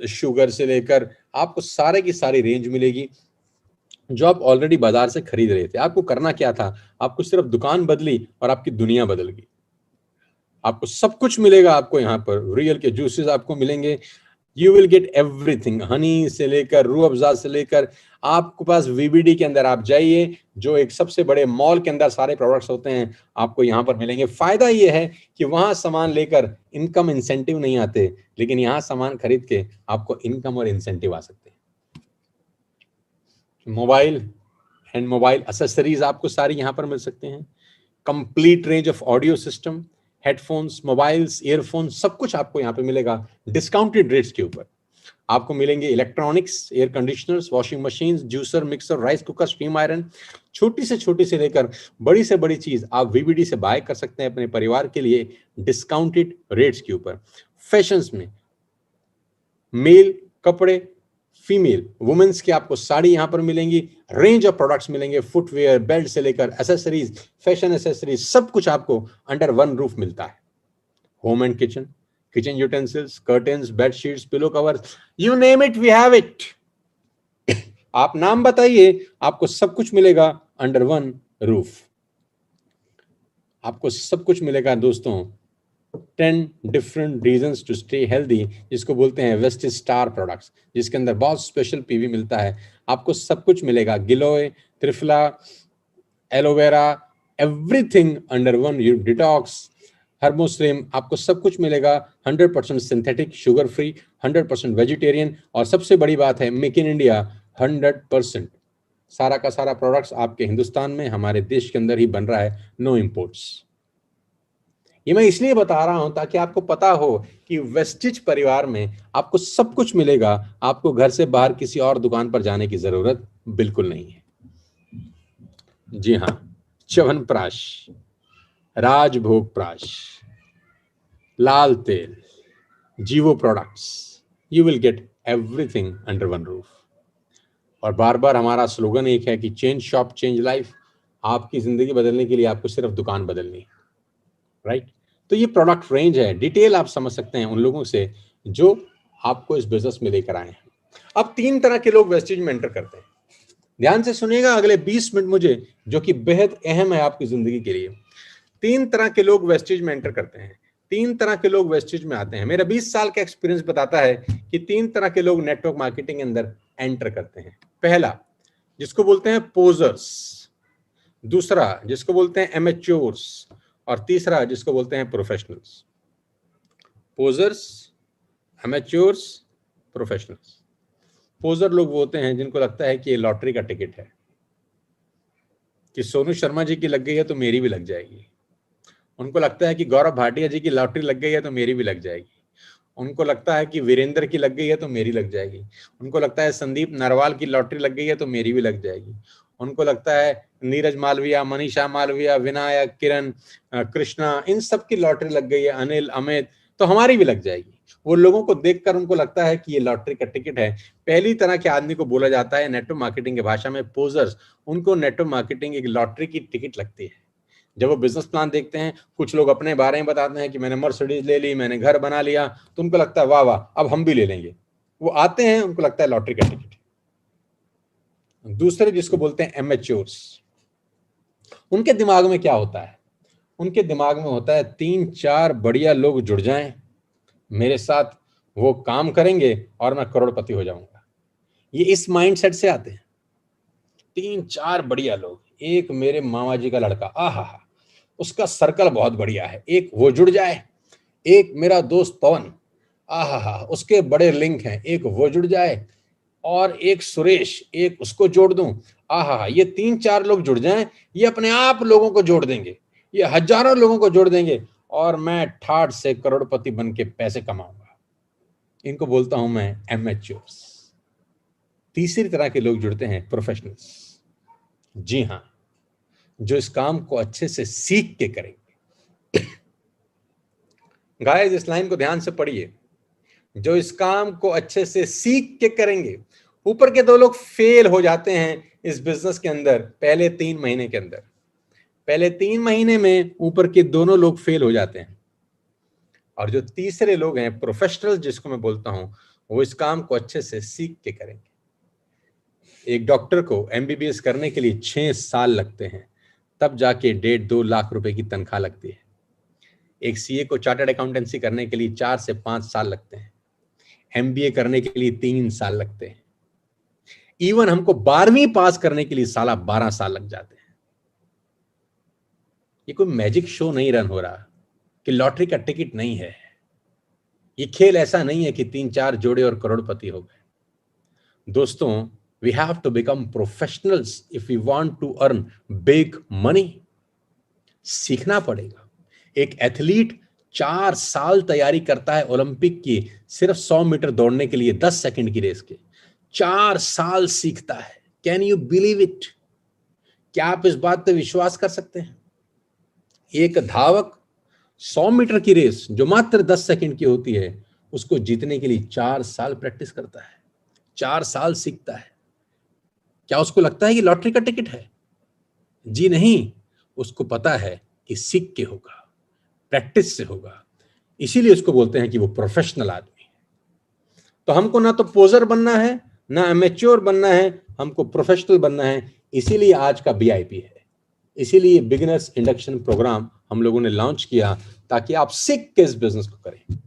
शुगर से लेकर आपको सारे की सारी रेंज मिलेगी, जो आप ऑलरेडी बाजार से खरीद रहे थे। आपको करना क्या था, आपको सिर्फ दुकान बदली और आपकी दुनिया बदल गई। आपको सब कुछ मिलेगा। आपको यहाँ पर रियल के जूसेस आपको मिलेंगे। You will get everything, Honey से लेकर रूह अफ़ज़ा से लेकर, आपके पास वीबीडी के अंदर आप जाइए, जो एक सबसे बड़े मॉल के अंदर सारे प्रोडक्ट्स होते हैं, आपको यहाँ पर मिलेंगे। फायदा ये है कि वहां सामान लेकर इनकम इंसेंटिव नहीं आते, लेकिन यहाँ सामान खरीद के आपको इनकम और इंसेंटिव आ सकते हैं। मोबाइल एंड मोबाइल एसेसरीज आपको सारी यहाँ पर मिल सकते हैं। Complete range of audio system, headphones, mobiles, earphones, सब कुछ आपको यहाँ पे मिलेगा डिस्काउंटेड रेट्स के ऊपर। आपको मिलेंगे electronics, air conditioners, washing machine, juicer, mixer, rice cooker, steam iron, छोटी से लेकर बड़ी से बड़ी चीज आप वीबीडी से बाय कर सकते हैं अपने परिवार के लिए डिस्काउंटेड रेट्स के ऊपर। फैशंस में मेल कपड़े, फीमेल वुमेन्स की आपको साड़ी यहाँ पर मिलेंगी, रेंज ऑफ प्रोडक्ट्स मिलेंगे, फुटवेयर, बेल्ट से लेकर एसेसरीज, फैशन एसेसरीज, सब कुछ आपको अंडर वन रूफ मिलता है। Home and kitchen, kitchen utensils, curtains, bedsheets, pillow covers, you name it we have it. आप नाम बताइए, आपको सब कुछ मिलेगा अंडर वन रूफ। आपको सब कुछ मिलेगा दोस्तों। 10 different reasons to stay healthy, जिसको बोलते हैं वेस्टेज स्टार प्रोडक्ट्स, जिसके अंदर बहुत स्पेशल पीवी मिलता है। आपको सब कुछ मिलेगा, giloy, triphala, aloe vera, everything under one. You detox, हर्मोस्ट्रीम, आपको सब कुछ मिलेगा 100% सिंथेटिक, शुगर फ्री, 100% वेजिटेरियन, और सबसे बड़ी बात है मेक इन इंडिया 100%। सारा का सारा प्रोडक्ट्स आपके हिंदुस्तान में, हमारे देश के अंदर ही बन रहा है, नो इम्पोर्ट्स। ये मैं इसलिए बता रहा हूं ताकि आपको पता हो कि वेस्टिज परिवार में आपको सब कुछ मिलेगा। आपको घर से बाहर किसी और दुकान पर जाने की जरूरत बिल्कुल नहीं है। जी हाँ, च्यवनप्राश, राजभोग प्राश, लाल तेल, जीवो products, you will get everything under one roof. और बार बार हमारा स्लोगन एक है कि चेंज शॉप चेंज लाइफ। आपकी जिंदगी बदलने के लिए आपको सिर्फ दुकान बदलनी है, राइट? तो ये प्रोडक्ट रेंज है, डिटेल आप समझ सकते हैं उन लोगों से जो आपको इस बिजनेस में लेकर आए हैं। अब 3 तरह के लोग वेस्टेज में एंटर करते हैं। ध्यान से सुनिएगा अगले 20 मिनट मुझे, जो कि बेहद अहम है आपकी जिंदगी के लिए। 3 तरह के लोग वेस्टेज में एंटर करते हैं, 3 तरह के लोग वेस्टेज में आते हैं। मेरा 20 साल का एक्सपीरियंस बताता है कि 3 तरह के लोग नेटवर्क मार्केटिंग के अंदर एंटर करते हैं। पहला, जिसको बोलते हैं पोजर्स, दूसरा जिसको बोलते हैं एमेच्योर्स, और तीसरा जिसको बोलते हैं professionals. Posers, amateurs, professionals. Poser लोग वो होते हैं जिनको लगता है कि ये लॉटरी का टिकट है, कि सोनू शर्मा जी की लग गई है तो मेरी भी लग जाएगी। उनको लगता है कि गौरव भाटिया जी की लॉटरी लग गई है तो मेरी भी लग जाएगी। उनको लगता है कि वीरेंद्र की लग गई है तो मेरी लग जाएगी। उनको लगता है संदीप नरवाल की लॉटरी लग गई है तो मेरी भी लग जाएगी। उनको लगता है नीरज मालविया, मनीषा मालविया, विनायक, किरण, कृष्णा, इन सब की लॉटरी लग गई है, अनिल, अमित, तो हमारी भी लग जाएगी। वो लोगों को देखकर उनको लगता है कि ये लॉटरी का टिकट है। पहली तरह के आदमी को बोला जाता है नेटवर्क मार्केटिंग की भाषा में पोजर्स। उनको नेटवर्क मार्केटिंग एक लॉटरी की टिकट लगती है। जब वो बिजनेस प्लान देखते हैं, कुछ लोग अपने बारे में बताते हैं कि मैंने मर्सिडीज ले ली, मैंने घर बना लिया, तो उनको लगता है वाह वाह अब हम भी ले लेंगे। वो आते हैं, उनको लगता है लॉटरी का टिकट। दूसरे जिसको बोलते हैं एमेच्योर्स, उनके दिमाग में क्या होता है? उनके दिमाग में होता है 3-4 बढ़िया लोग जुड़ जाएं मेरे साथ, वो काम करेंगे और मैं करोड़पति हो जाऊंगा। ये इस माइंडसेट से आते हैं। 3-4 बढ़िया लोग, एक मेरे मामा जी का लड़का, आहा, उसका सर्कल बहुत बढ़िया है, एक वो जुड़ जाए। एक मेरा दोस्त पवन, आहा, उसके बड़े लिंक हैं, एक वो जुड़ जाए। और एक सुरेश, एक उसको जोड़ दूं, आहा, ये 3-4 लोग जुड़ जाएं, ये अपने आप लोगों को जोड़ देंगे, ये हजारों लोगों को जोड़ देंगे और मैं ठाठ से करोड़पति बन के पैसे कमाऊंगा। इनको बोलता हूं मैं एमेच्योर्स। तीसरी तरह के लोग जुड़ते हैं प्रोफेशनल्स। जी हां, जो इस काम को अच्छे से सीख के करेंगे। गाइस, इस लाइन को ध्यान से पढ़िए, जो इस काम को अच्छे से सीख के करेंगे। ऊपर के 2 लोग फेल हो जाते हैं इस बिजनेस के अंदर पहले 3 महीने के अंदर। पहले 3 महीने में ऊपर के दोनों लोग फेल हो जाते हैं, और जो तीसरे लोग हैं प्रोफेशनल, जिसको मैं बोलता हूं, वो इस काम को अच्छे से सीख के करेंगे। एक डॉक्टर को एमबीबीएस करने के लिए 6 साल लगते हैं, तब जाके 1.5-2 लाख रुपए की तनख्वाह लगती है। एक सीए को चार्टर्ड अकाउंटेंसी करने के लिए 4 से 5 साल लगते हैं। एमबीए करने के लिए 3 साल लगते हैं। इवन हमको 12वीं पास करने के लिए साला 12 साल लग जाते हैं। ये कोई मैजिक शो नहीं रन हो रहा, कि लॉटरी का टिकट नहीं है। ये खेल ऐसा नहीं है कि 3-4 जोड़े और करोड़पति हो गए। दोस्तों, we have to become professionals if we want to earn big money. सीखना पड़ेगा। एक एथलीट 4 साल तैयारी करता है ओलंपिक की, सिर्फ 100 मीटर दौड़ने के लिए 10 सेकंड की रेस के। 4 साल सीखता है। Can you believe it? क्या आप इस बात पर विश्वास कर सकते हैं? एक धावक 100 मीटर की रेस जो मात्र 10 सेकंड की होती है, उसको जीतने के लिए 4 साल प्रैक्टिस करता है, 4 साल सीखता है। क्या उसको लगता है कि लॉटरी का टिकट है? जी नहीं, उसको पता है कि सीख के होगा, प्रैक्टिस से होगा। इसीलिए उसको बोलते हैं कि वो प्रोफेशनल आदमी है। तो हमको ना तो पोजर बनना है, ना अमेच्योर बनना है, हमको प्रोफेशनल बनना है। इसीलिए आज का बीआईपी है, इसीलिए बिगिनर्स इंडक्शन प्रोग्राम हम लोगों ने लॉन्च किया, ताकि आप सीख के इस बिजनेस को करें।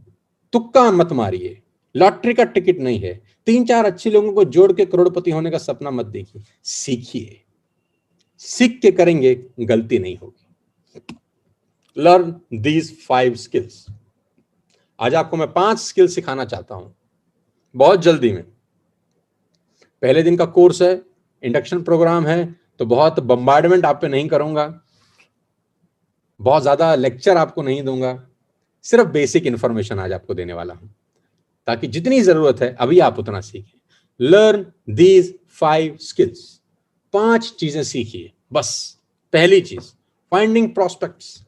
तुक्का मत मारिए, लॉटरी का टिकट नहीं है। 3-4 अच्छे लोगों को जोड़ के करोड़पति होने का सपना मत देखिए, सीखिए। सीख के करेंगे, गलती नहीं होगी। Learn these 5 skills. आज आपको मैं 5 स्किल सिखाना चाहता हूं, बहुत जल्दी में। पहले दिन का कोर्स है, इंडक्शन प्रोग्राम है, तो बहुत बम्बार्डमेंट आप पे नहीं करूंगा, बहुत ज्यादा लेक्चर आपको नहीं दूंगा, सिर्फ बेसिक इंफॉर्मेशन आज आपको देने वाला हूं, ताकि जितनी जरूरत है अभी आप उतना सीखें। Learn these 5 skills. 5 चीजें सीखिए बस। पहली चीज, फाइंडिंग प्रोस्पेक्ट्स।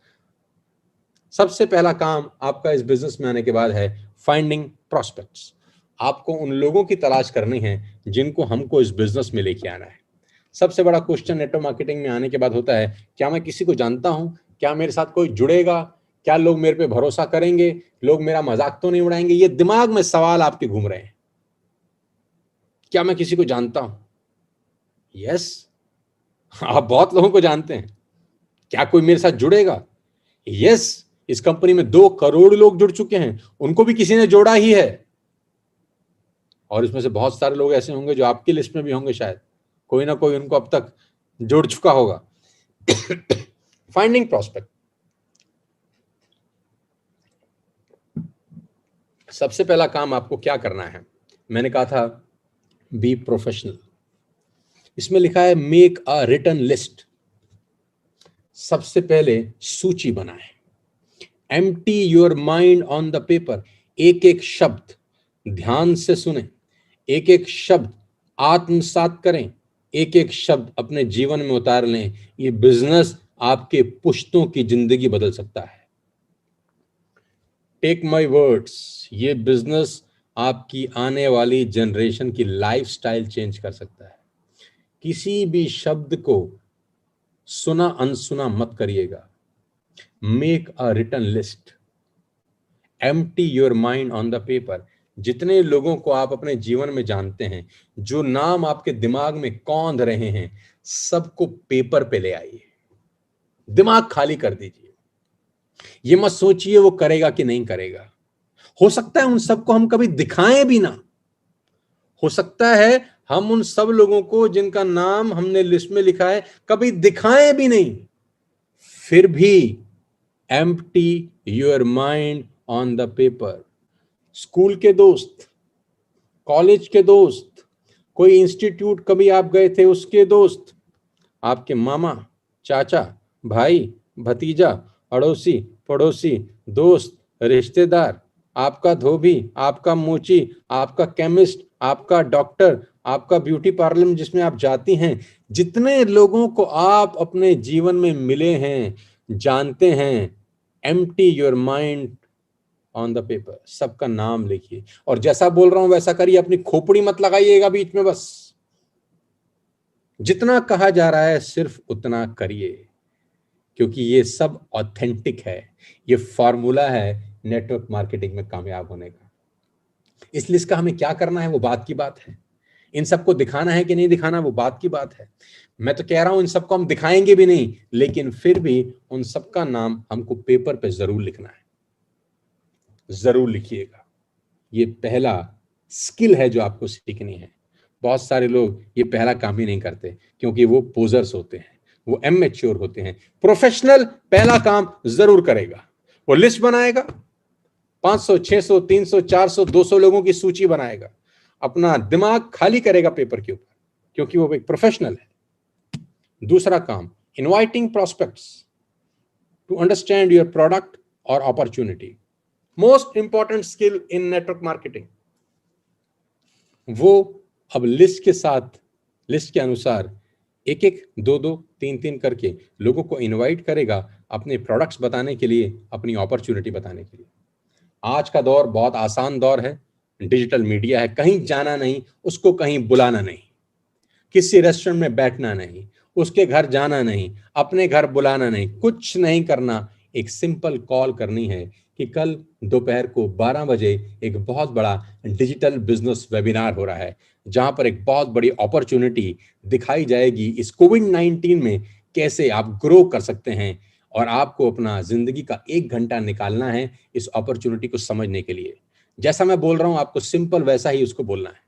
सबसे पहला काम आपका इस बिजनेस में आने के बाद है फाइंडिंग प्रोस्पेक्ट्स। आपको उन लोगों की तलाश करनी है जिनको हमको इस बिजनेस में लेके आना है। सबसे बड़ा क्वेश्चन नेटवर्क मार्केटिंग में आने के बाद होता है, क्या मैं किसी को जानता हूं? क्या मेरे साथ कोई जुड़ेगा? क्या लोग मेरे पे भरोसा करेंगे? लोग मेरा मजाक तो नहीं उड़ाएंगे? ये दिमाग में सवाल आपके घूम रहे हैं। क्या मैं किसी को जानता हूं? यस, आप बहुत लोगों को जानते हैं। क्या कोई मेरे साथ जुड़ेगा? यस, इस कंपनी में 2 करोड़ लोग जुड़ चुके हैं, उनको भी किसी ने जोड़ा ही है। और इसमें से बहुत सारे लोग ऐसे होंगे जो आपकी लिस्ट में भी होंगे, शायद कोई ना कोई उनको अब तक जोड़ चुका होगा। Finding prospect. सबसे पहला काम आपको क्या करना है? मैंने कहा था बी प्रोफेशनल। इसमें लिखा है मेक अ रिटन लिस्ट। सबसे पहले सूची बनाएं। Empty your mind on the paper. एक एक शब्द ध्यान से सुने, एक एक शब्द आत्मसात करें, एक एक शब्द अपने जीवन में उतार लें। ये बिजनेस आपके पुश्तों की जिंदगी बदल सकता है। टेक माई वर्ड्स, ये बिजनेस आपकी आने वाली जनरेशन की लाइफस्टाइल चेंज कर सकता है। किसी भी शब्द को सुना अनसुना मत करिएगा। Make a written list. Empty your mind on the paper. जितने लोगों को आप अपने जीवन में जानते हैं, जो नाम आपके दिमाग में कौंध रहे हैं, सबको पेपर पे ले आइए। दिमाग खाली कर दीजिए। ये मत सोचिए वो करेगा कि नहीं करेगा। हो सकता है उन सबको हम कभी दिखाएं भी ना। हो सकता है हम उन सब लोगों को जिनका नाम हमने लिस्ट में लिखा है कभी दिखाएं भी नहीं। फिर भी empty your mind on the paper. School के दोस्त, कॉलेज के दोस्त, कोई इंस्टीट्यूट कभी आप गए थे, उसके दोस्त, आपके मामा, चाचा, भाई, भतीजा, अड़ोसी, पड़ोसी, दोस्त, रिश्तेदार, आपका धोबी, आपका मोची, आपका केमिस्ट, आपका डॉक्टर, आपका ब्यूटी पार्लर में जिसमें आप जाती हैं, जितने लोगों को आप अपने जीवन में मिले हैं, जानते हैं, empty your mind on the paper, सबका नाम लिखिए और जैसा बोल रहा हूं वैसा करिए, अपनी खोपड़ी मत लगाइएगा बीच में, बस जितना कहा जा रहा है सिर्फ उतना करिए, क्योंकि ये सब ऑथेंटिक है, ये फॉर्मूला है नेटवर्क मार्केटिंग में कामयाब होने का। इसलिए इसका हमें क्या करना है वो बात की बात है, इन सबको दिखाना है कि नहीं दिखाना वो बात की बात है। मैं तो कह रहा हूं इन सबको हम दिखाएंगे भी नहीं, लेकिन फिर भी उन सबका नाम हमको पेपर पे जरूर लिखना है, जरूर लिखिएगा। ये पहला स्किल है जो आपको सीखनी है। बहुत सारे लोग ये पहला काम ही नहीं करते क्योंकि वो पोजर्स होते हैं, वो इमैच्योर होते हैं। प्रोफेशनल पहला काम जरूर करेगा, वो लिस्ट बनाएगा, 500, 600, 300, 400, 200 लोगों की सूची बनाएगा, अपना दिमाग खाली करेगा पेपर के ऊपर, क्योंकि वो एक प्रोफेशनल है। दूसरा काम, inviting prospects to understand your product और opportunity, most important skill in network marketing. वो अब लिस्ट के साथ, लिस्ट के अनुसार एक एक, दो दो, तीन तीन करके लोगों को इनवाइट करेगा अपने प्रोडक्ट्स बताने के लिए, अपनी अपॉर्चुनिटी बताने के लिए। आज का दौर बहुत आसान दौर है, डिजिटल मीडिया है, कहीं जाना नहीं, उसको कहीं बुलाना नहीं, किसी रेस्टोरेंट में बैठना नहीं, उसके घर जाना नहीं, अपने घर बुलाना नहीं, कुछ नहीं करना। एक सिंपल कॉल करनी है कि कल दोपहर को 12 बजे एक बहुत बड़ा डिजिटल बिजनेस वेबिनार हो रहा है, जहां पर एक बहुत बड़ी अपॉर्चुनिटी दिखाई जाएगी, इस कोविड-19 में कैसे आप ग्रो कर सकते हैं, और आपको अपना जिंदगी का 1 घंटा निकालना है इस अपॉर्चुनिटी को समझने के लिए। जैसा मैं बोल रहा हूं आपको सिंपल वैसा ही उसको बोलना है।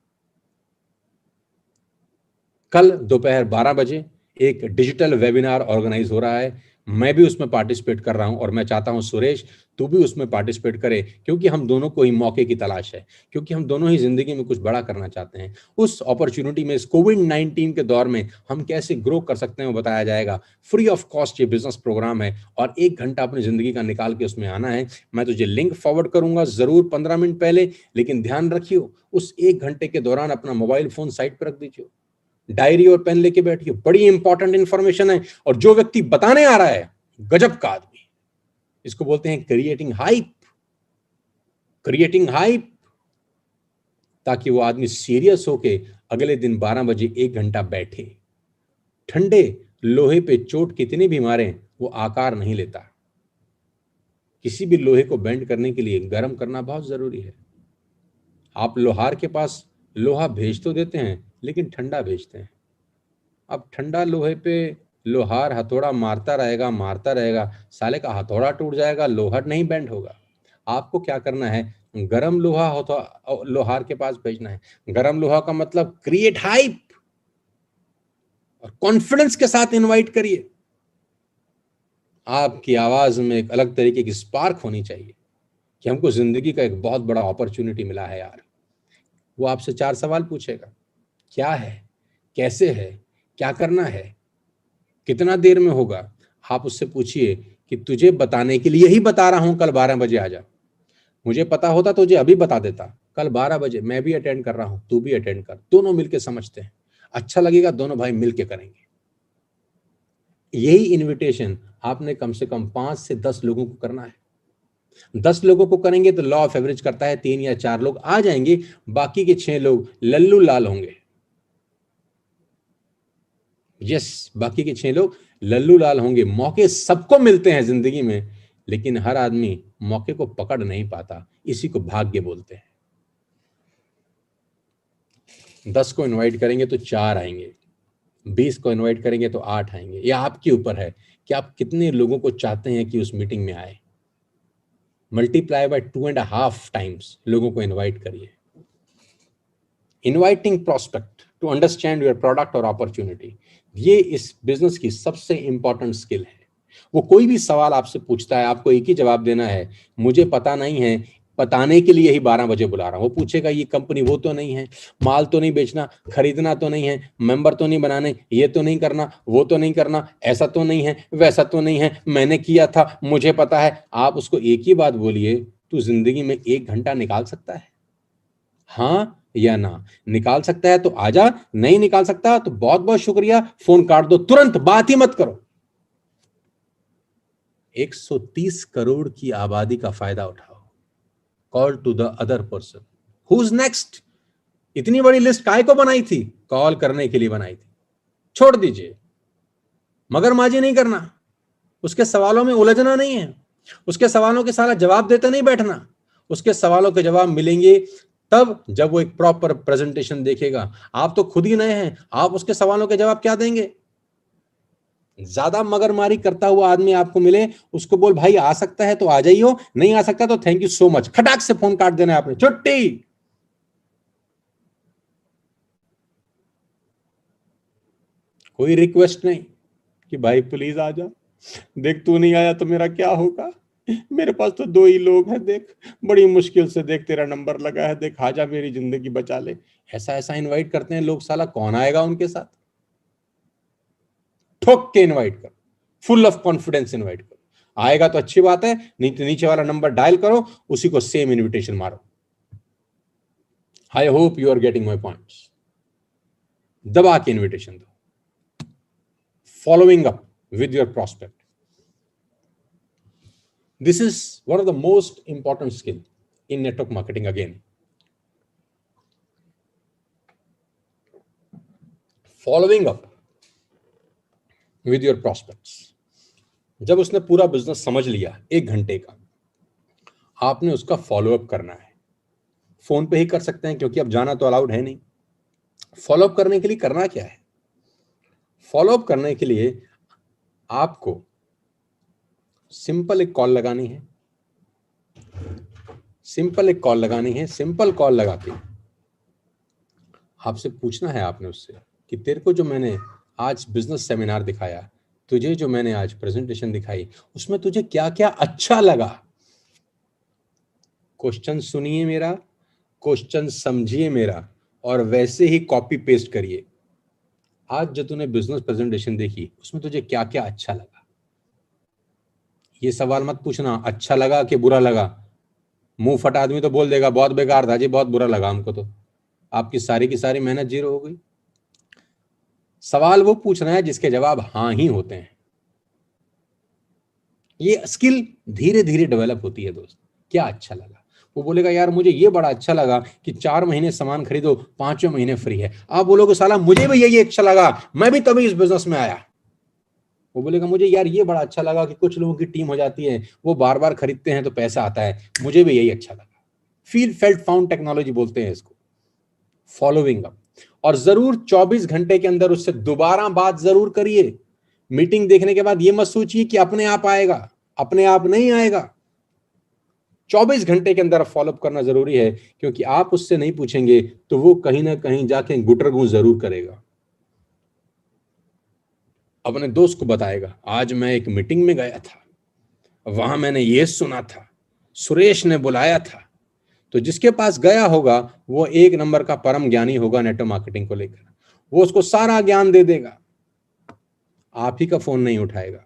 कल दोपहर 12 बजे एक डिजिटल वेबिनार ऑर्गेनाइज हो रहा है, मैं भी उसमें पार्टिसिपेट कर रहा हूं और मैं चाहता हूं सुरेश तू भी उसमें पार्टिसिपेट करे, क्योंकि हम दोनों को ही मौके की तलाश है, क्योंकि हम दोनों ही जिंदगी में कुछ बड़ा करना चाहते हैं। उस अपॉर्चुनिटी में, इस कोविड-19 के दौर में हम कैसे ग्रो कर सकते हैं वो बताया जाएगा। फ्री ऑफ कॉस्ट ये बिजनेस प्रोग्राम है और 1 घंटा अपनी जिंदगी का निकाल के उसमें आना है। मैं तुझे लिंक फॉरवर्ड करूंगा जरूर 15 मिनट पहले, लेकिन ध्यान रखियो उस 1 घंटे के दौरान अपना मोबाइल फोन साइड पर रख दीजिए, डायरी और पेन लेके बैठिए, बड़ी इंपॉर्टेंट इंफॉर्मेशन है। और जो व्यक्ति बताने आ रहा है गजब का आदमी, इसको बोलते हैं क्रिएटिंग हाइप, क्रिएटिंग हाइप, ताकि वो आदमी सीरियस होके अगले दिन 12 बजे 1 घंटा बैठे। ठंडे लोहे पे चोट कितनी भी मारे वो आकार नहीं लेता, किसी भी लोहे को बेंड करने के लिए गर्म करना बहुत जरूरी है। आप लोहार के पास लोहा भेज तो देते हैं लेकिन ठंडा भेजते हैं। अब ठंडा लोहे पे लोहार हथौड़ा मारता रहेगा, साले का हथौड़ा टूट जाएगा, लोहा नहीं बेंड होगा। आपको क्या करना है, गरम लोहा हो तो लोहार के पास भेजना है। गरम लोहा का मतलब क्रिएट हाइप और कॉन्फिडेंस के साथ इनवाइट करिए। आपकी आवाज में एक अलग तरीके की स्पार्क होनी चाहिए कि हमको जिंदगी का एक बहुत बड़ा अपॉर्चुनिटी मिला है यार। वो आपसे 4 सवाल पूछेगा, क्या है, कैसे है, क्या करना है, कितना देर में होगा। आप उससे पूछिए कि तुझे बताने के लिए ही बता रहा हूं, कल 12 बजे आ जा। मुझे पता होता तुझे अभी बता देता, कल 12 बजे मैं भी अटेंड कर रहा हूं, तू भी अटेंड कर, दोनों मिलके समझते हैं, अच्छा लगेगा, दोनों भाई मिलके करेंगे। यही इनविटेशन आपने कम से कम 5 से 10 लोगों को करना है। 10 लोगों को करेंगे तो लॉ ऑफ एवरेज करता है 3 या 4 लोग आ जाएंगे, बाकी के 6 लोग लल्लू लाल होंगे। यस, बाकी के 6 लोग लल्लू लाल होंगे। मौके सबको मिलते हैं जिंदगी में, लेकिन हर आदमी मौके को पकड़ नहीं पाता, इसी को भाग्य बोलते हैं। 10 को इनवाइट करेंगे तो 4 आएंगे, 20 को इनवाइट करेंगे तो 8 आएंगे। यह आपके ऊपर है कि आप कितने लोगों को चाहते हैं कि उस मीटिंग में आए। मल्टीप्लाई बाय 2.5 टाइम्स लोगों को इनवाइट करिए। Inviting prospect to understand your product और अपॉर्चुनिटी, ये इस बिजनेस की सबसे इंपॉर्टेंट स्किल है। वो कोई भी सवाल आपसे पूछता है, आपको एक ही जवाब देना है, मुझे पता नहीं है, बताने के लिए ही 12 बजे बुला रहा हूं। वो पूछेगा ये कंपनी वो तो नहीं है, माल तो नहीं बेचना, खरीदना तो नहीं है, मेंबर तो नहीं बनाने, ये तो नहीं करना, वो तो नहीं करना, ऐसा तो नहीं है, वैसा तो नहीं है, मैंने किया था, मुझे पता है। आप उसको एक ही बात बोलिए, तू जिंदगी में 1 घंटा निकाल सकता है? हाँ या ना? निकाल सकता है तो आजा, नहीं निकाल सकता तो बहुत बहुत शुक्रिया, फोन काट दो, तुरंत बात ही मत करो। 130 करोड़ की आबादी का फायदा उठाओ। Call to the other person, who is next. इतनी बड़ी लिस्ट काहे को बनाई थी? कॉल करने के लिए बनाई थी। छोड़ दीजिए, मगरमाजी नहीं करना, उसके सवालों में उलझना नहीं है, उसके सवालों के सारा जवाब देते नहीं बैठना। उसके सवालों के जवाब मिलेंगे तब जब वो एक प्रॉपर प्रेजेंटेशन देखेगा। आप तो खुद ही नए हैं, आप उसके सवालों के जवाब क्या देंगे? ज्यादा मगरमारी करता हुआ आदमी आपको मिले, उसको बोल भाई आ सकता है तो आ जाइयो, नहीं आ सकता तो थैंक यू सो मच, खटाक से फोन काट देना है आपने, छुट्टी। कोई रिक्वेस्ट नहीं कि भाई प्लीज आ जा, देख तू नहीं आया तो मेरा क्या होगा, मेरे पास तो 2 ही लोग हैं, देख बड़ी मुश्किल से देख तेरा नंबर लगा है, देख आ जा मेरी जिंदगी बचा ले। ऐसा ऐसा इनवाइट करते हैं लोग, साला कौन आएगा उनके साथ? ठोक के इनवाइट करो, फुल ऑफ कॉन्फिडेंस इनवाइट करो। आएगा तो अच्छी बात है, नहीं तो नीचे वाला नंबर डायल करो, उसी को सेम इनविटेशन मारो। I hope you are getting my points. दबा के इनविटेशन दो। Following up with your prospect, this is one of the most important skill in network marketing again. Following up with your prospects. जब उसने पूरा business समझ लिया 1 घंटे का, आपने उसका फॉलोअप करना है। फोन पे ही कर सकते हैं क्योंकि अब जाना तो अलाउड है नहीं। फॉलोअप करने के लिए करना क्या है? फॉलोअप करने के लिए आपको सिंपल एक कॉल लगानी है, सिंपल कॉल लगा के आपसे पूछना है आपने उससे कि तेरे को जो मैंने आज बिजनेस सेमिनार दिखाया, तुझे जो मैंने आज प्रेजेंटेशन दिखाई, उसमें तुझे क्या क्या अच्छा लगा। क्वेश्चन सुनिए मेरा, क्वेश्चन समझिए मेरा, और वैसे ही कॉपी पेस्ट करिए। आज जो तूने बिजनेस प्रेजेंटेशन देखी उसमें तुझे क्या क्या अच्छा लगा। ये सवाल मत पूछना अच्छा लगा कि बुरा लगा। मुंह फटा आदमी तो बोल देगा बहुत बेकार था जी, बहुत बुरा लगा हमको, तो आपकी सारी की सारी मेहनत जीरो हो गई। सवाल वो पूछना है जिसके जवाब हाँ ही होते हैं। ये स्किल धीरे धीरे डेवलप होती है दोस्त। क्या अच्छा लगा? वो बोलेगा यार मुझे ये बड़ा अच्छा लगा कि 4 महीने सामान खरीदो, 5वें महीने फ्री है। आप बोलोगे साला मुझे भी यही अच्छा लगा, मैं भी तभी इस बिजनेस में आया। वो बोलेगा मुझे यार ये बड़ा अच्छा लगा कि कुछ लोगों की टीम हो जाती है, वो बार बार खरीदते हैं तो पैसा आता है, मुझे भी यही अच्छा लगा। फील फेल्ट फाउंड टेक्नोलॉजी बोलते हैं इसको, फॉलोइंग अप। और जरूर 24 घंटे के अंदर उससे दोबारा बात जरूर करिए। मीटिंग देखने के बाद ये मत सोचिए कि अपने आप आएगा, अपने आप नहीं आएगा। 24 घंटे के अंदर फॉलोअप करना जरूरी है, क्योंकि आप उससे नहीं पूछेंगे तो वो कहीं ना कहीं जाके गुटरगू जरूर करेगा, अपने दोस्त को बताएगा आज मैं एक मीटिंग में गया था, वहां मैंने ये सुना था, सुरेश ने बुलाया था। तो जिसके पास गया होगा वो 1 नंबर का परम ज्ञानी होगा नेटवर्क मार्केटिंग को लेकर, वो उसको सारा ज्ञान दे देगा, आप ही का फोन नहीं उठाएगा।